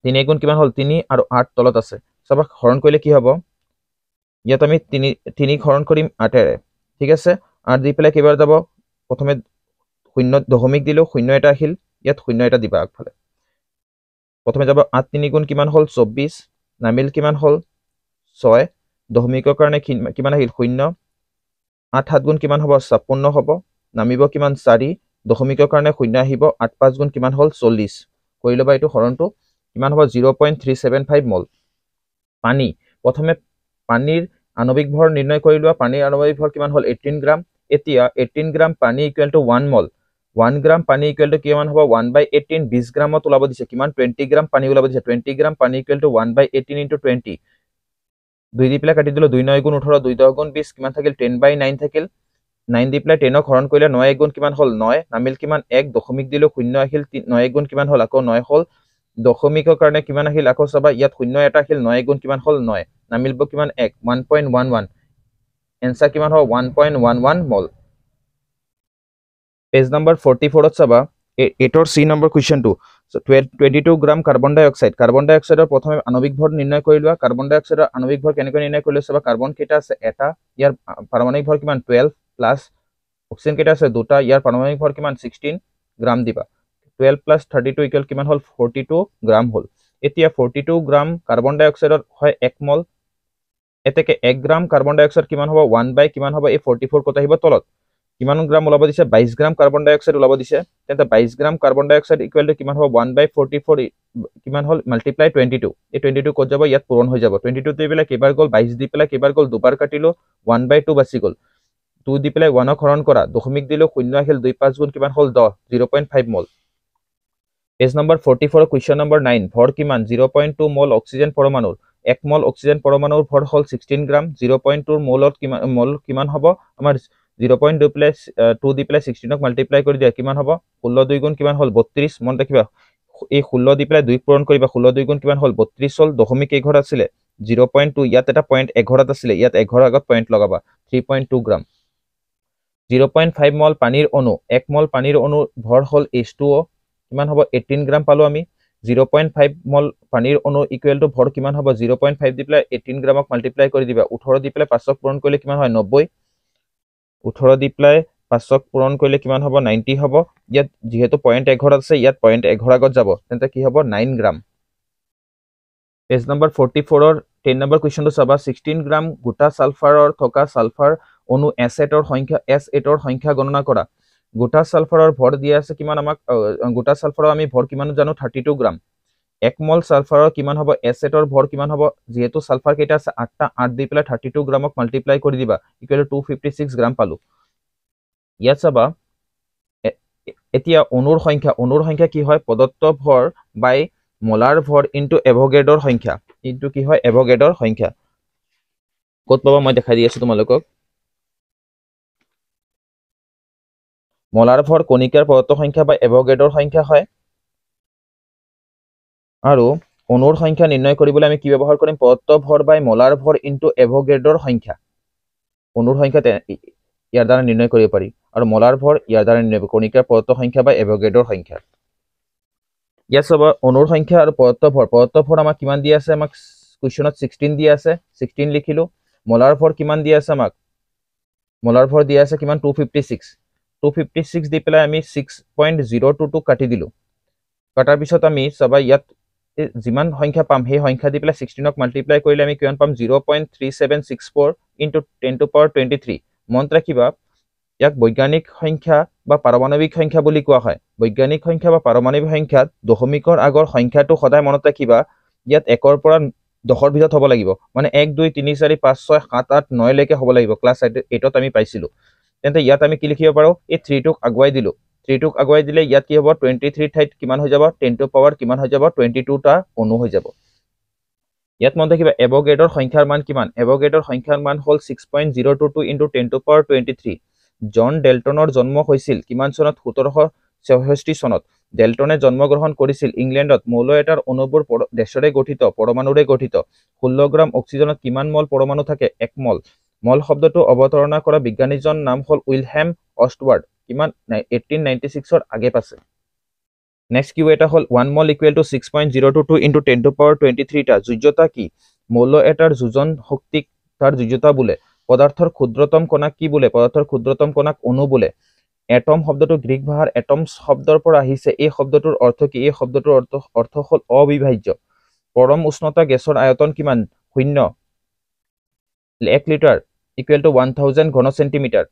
3 গুণ কিমান হ'ল 3 আৰু 8 তলত আছে সব হৰণ কৰিলে কি হ'ব ইয়াত আমি 3 হৰণ কৰিম 8 এৰে ঠিক আছে 8 দি পেলাই কেইবাৰ যাব প্ৰথমে 0 দশমিক দিলো 0 এটা আহিল ইয়াত 0 এটা দিবা আগফালে প্ৰথমে যাব 8 3 গুণ কিমান হল 24 নামিল কিমান হল 6 দশমিকৰ কাৰণে কিমান আহিল 0 8 7 গুণ কিমান হ'ব 56 হ'ব নামিব কিমান 4 দশমিকৰ কাৰণে 0 আহিব 8 5 গুণ কিমান হল 40 কৰি লবা এইটো হৰণটো কিমান হ'ব 0.375 মল পানী প্ৰথমে পানীৰ আণবিক ভৰ নিৰ্ণয় কৰি লোৱা পানীৰ আণবিক ভৰ কিমান হল 18 গ্ৰাম এতিয়া 18 গ্ৰাম পানী ইকুৱেল টু 1 মল 1 গ্ৰাম পানী ইকুৱেল টু কিমান হ'ব 1/18 20 গ্ৰামত ওলাব দিছে কিমান 20 গ্ৰাম পানী ওলাব দিছে 20 গ্ৰাম পানী ইকুৱেল টু 1/18 ইনটু 20 2 দি পেলাই কাটি দিলো 2 9 গুণ 18 2 10 গুণ 20 কিমান থাকিল 10/9 থাকিল 9 দি পেলাই 10 হৰণ কৰিলে 9 গুণ কিমান হল 9 নামিল কিমান 1 দশমিক দিলো 0 আহিল 9 গুণ কিমান হল আকৌ 9 হল দশমিকৰ কাৰণে কিমান আহিল আকৌ চাবা ইয়াত 0 এটা আহিল 9 গুণ কিমান হল 9 নামিলব কিমান 1.11 এনসাৰ কিমান হ'ব 1.11 মল পেজ নাম্বাৰ 44 ত চাবা 8 সি নম্বৰ কোৱেশ্চনটো 22 গ্ৰাম কাৰ্বন ডাই অক্সাইডৰ প্ৰথমে আণবিক ভৰ নিৰ্ণয় কৰি লোৱা কাৰ্বন ডাই অক্সাইডৰ আণবিক ভৰ কেনেকৈ নিৰ্ণয় কৰিলে চাবা কাৰ্বন কেইটা আছে এটা ইয়াৰ পাৰমাণবিক ভৰ কিমান 12 প্লাস অক্সিজেন কেইটা আছে দুটা ইয়াৰ পাৰমাণবিক ভৰ কিমান 16 গ্ৰাম দিবা 12 প্লাস 32 ইকুৱেল কিমান হল 42 গ্ৰাম হল এতিয়া 42 গ্ৰাম কাৰ্বন ডাই অক্সাইডৰ হয় 1 মল এতেকে 1 গ্ৰাম কাৰ্বন ডাই অক্সাইড কিমান হ'ব 1 বাই কিমান হ'ব এই 44 কত আহিব তলত কিমান গ্ৰাম ওলাব দিছে 22 গ্ৰাম কাৰ্বন ডাই অক্সাইড ওলাব দিছে তেন্তে 22 gram carbon dioxide equal to কিমান হ'ব 1/44 কিমান হল মাল্টিপ্লাই 22 এই 22 কত যাব ইয়াত পূৰণ হৈ যাব 22 দি পেলাই কেইবাৰ গল 22 দি পেলাই কেইবাৰ গল দুবাৰ কাটিলো 1/2 বাচি গল 2 দি পেলাই 1 হৰণ কৰা দশমিক দিলো 0 আহিল 2 5 গুণ কিমান হল 10 0.5 মল পেজ নম্বৰ 44 কোৱেশ্চন নম্বৰ 9 ভৰ কিমান 0.2 মল অক্সিজেন পৰমাণুৰ 1 মল অক্সিজেন পৰমাণুৰ ভৰ হল 16 গ্ৰাম 0.2 মলত কিমান হ'ব আমাৰ 0.2 প্লাস 2 দি প্লাস 16 ক মাল্টিপ্লাই কৰি দিয়া কিমান হ'ব 16 2 গুণ কিমান হল 32 মন ৰাখিবা এই 16 দি প্লাস 2 পূৰণ কৰিবা 16 2 গুণ কিমান হল 32 হল দশমিক এই ঘৰ আছিল 0.2 ইয়াত এটা পইণ্ট এঘৰত আছিল ইয়াত এঘৰ আগত পইণ্ট লগাবা 3.2 গ্ৰাম 0.5 মল পানীৰ অণু 1 মল পানীৰ অণু ভৰ হল H2O কিমান হ'ব 18 গ্ৰাম পালো আমি 0.5 মল পানীৰ অণু ইকুৱেল টু ভৰ কিমান হ'ব 0.5 দি প্লাই 18 গ্ৰামক মাল্টিপ্লাই কৰি দিবা 18 দি প্লাই 5ক পূৰণ কৰিলে কিমান হয় 90 18 দি প্লাই 5ক পূৰণ কৰিলে কিমান হ'ব 90 হ'ব ইয়াত যেহেতু পইণ্ট এঘৰত আছে ইয়াত পইণ্ট এঘৰ আগত যাব তেন্তে কি হ'ব 9 গ্ৰাম পেজ নম্বৰ 44 ৰ 10 নম্বৰ কোৱেশ্চনটো চাবা 16 গ্ৰাম গোটা সালফাৰৰ থকা সালফাৰ অণু S8 ৰ সংখ্যা গণনা কৰা গোটা সালফাৰৰ ভৰ দিয়া আছে কিমান আমাক গোটা সালফাৰৰ আমি ভৰ কিমান জানো 32 গ্ৰাম 1 মল সালফাৰৰ কিমান হ'ব S8 ৰ ভৰ কিমান হ'ব যেহেতু সালফাৰ কেইটা আছে 8টা 8 দি পেলাই 32 গ্ৰামক মাল্টিপ্লাই কৰি দিবা ইকুৱেল টু 256 গ্ৰাম পালো ইয়াত চাবা এতিয়া অণুৰ সংখ্যা কি হয় পদাৰ্থ ভৰ বাই মোলাৰ ভৰ ইনটু এভোগাড্ৰৰ সংখ্যা ইনটু কি হয় এভোগাড্ৰৰ সংখ্যা কত পাবা মই দেখাই দি আছো তোমালোকক মোলাৰ ভৰ কণিকাৰ পদাৰ্থ সংখ্যা বা এভোগাড্ৰৰ সংখ্যা হয় আৰু অণুৰ সংখ্যা নিৰ্ণয় কৰিবলৈ আমি কি ব্যৱহাৰ কৰিম পদাৰ্থ ভৰ বাই মোলাৰ ভৰ ইনটু এভোগাড্ৰৰ সংখ্যা অণুৰ সংখ্যা ইয়াৰ দ্বাৰা নিৰ্ণয় কৰিব পাৰি আৰু মোলাৰ ভৰ ইয়াৰ দ্বাৰা নিৰ্ণয় কণিকাৰ পদাৰ্থ সংখ্যা বা এভোগাড্ৰৰ সংখ্যা ইয়াত চাবা অণুৰ সংখ্যা আৰু পদাৰ্থ ভৰ আমাক কিমান দিয়া আছে আমাক কোৱেশ্চনত 16 দিয়া আছে 16 লিখিলো মোলাৰ ভৰ কিমান দিয়া আছে আমাক মোলাৰ ভৰ দিয়া আছে কিমান 256 দি পেলাই আমি 6.022 কাটি দিলো কাটাৰ পিছত আমি চাবা ইয়াত যিমান সংখ্যা পাম সেই সংখ্যা দি পেলাই 16ক মাল্টিপ্লাই কৰিলে আমি কিমান পাম 0.3764 ইনটু 10 টু পাৱাৰ 23 মনত ৰাখিবা ইয়াক বৈজ্ঞানিক সংখ্যা বা পাৰমাণবিক সংখ্যা বুলি কোৱা হয় বৈজ্ঞানিক সংখ্যা বা পাৰমাণবিক সংখ্যাত দশমিকৰ আগৰ সংখ্যাটো সদায় মনত ৰাখিবা ইয়াত 1ৰ পৰা 10ৰ ভিতৰত হ'ব লাগিব মানে 1 2 3 4 5 6 7 8 9 লৈকে হ'ব লাগিব ক্লাছ 8ত আমি পাইছিলো তেন্তে ইয়াত আমি কি লিখিব পাৰো এই 3 টোক আগুৱাই দিলো 3 টোক আগুৱাই দিলে ইয়াত কি হ'ব 23 ঠাইত কিমান হৈ যাব 10 টু পাৱাৰ কিমান হৈ যাব 22 টা অণু হৈ যাব ইয়াত মনত ৰাখিবা এভোগাড্ৰৰ সংখ্যাৰ মান কিমান এভোগাড্ৰৰ সংখ্যাৰ মান হ'ল 6.022 ইনটু 10 টু পাৱাৰ 23 জন ডেল্টনৰ জন্ম হৈছিল কিমান চনত 1766 চনত ডেল্টনে জন্মগ্ৰহণ কৰিছিল ইংলেণ্ডত মৌল এটাৰ অণুবোৰ দেশৰে গঠিত পৰমাণুৰে গঠিত 16 গ্ৰাম অক্সিজেনত কিমান মল পৰমাণু থাকে 1 মল মল শব্দটো অৱতাৰণা কৰা বিজ্ঞানীজন নাম হ'ল উইলহেম অষ্টৱাৰ্ড কিমান 1896 ৰ আগে পাছে নেক্সট কিউ এটা হ'ল 1 mole equal to 6.022 into 10 to power 23 টা যোজ্যতা কি মৌল এটাৰ যোজন শক্তিক তাৰ যোজ্যতা বোলে পদাৰ্থৰ ক্ষুদ্ৰতম কণাক কি বোলে? পদাৰ্থৰ ক্ষুদ্ৰতম কণাক অণু বোলে। এটম শব্দটো গ্ৰীক ভাষাৰ এটমছ শব্দৰ পৰা আহিছে। এই শব্দটোৰ অৰ্থ কি? এই শব্দটোৰ অৰ্থ হ'ল অবিভাজ্য। পৰম উষ্ণতা গেছৰ আয়তন কিমান? 0। 1 লিটাৰ ইকুৱেল টু 1000 ঘন চেণ্টিমিটাৰ।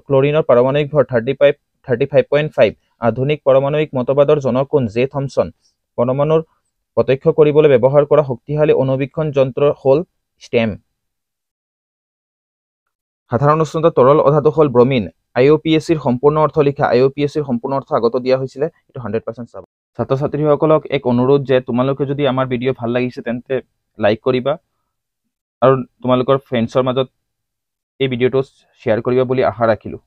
ক্লৰিনৰ পাৰমাণৱিক ভৰ 35.5। আধুনিক পাৰমাণৱিক মতবাদৰ জনক কোন? J Thomson. পৰমাণুৰ প্ৰত্যক্ষ কৰিবলৈ ব্যৱহাৰ কৰা শক্তিশালী অণুবীক্ষণ যন্ত্ৰ হ'ল ষ্টেম। সাধাৰণ উষ্ণতা তৰল অধাতু হ'ল ব্ৰমিন। IUPACৰ সম্পূৰ্ণ অৰ্থ লিখা। IUPACৰ সম্পূৰ্ণ অৰ্থ আগত দিয়া হৈছিলে, এইটো 100% চাব। ছাত্ৰ ছাত্ৰীসকলক এক অনুৰোধ যে তোমালোকে যদি আমাৰ ভিডিঅ' ভাল লাগিছে তেন্তে লাইক কৰিবা আৰু তোমালোকৰ ফ্ৰেণ্ডছৰ মাজত এই ভিডিঅ'টো শ্বেয়াৰ কৰিবা বুলি আশা ৰাখিলোঁ।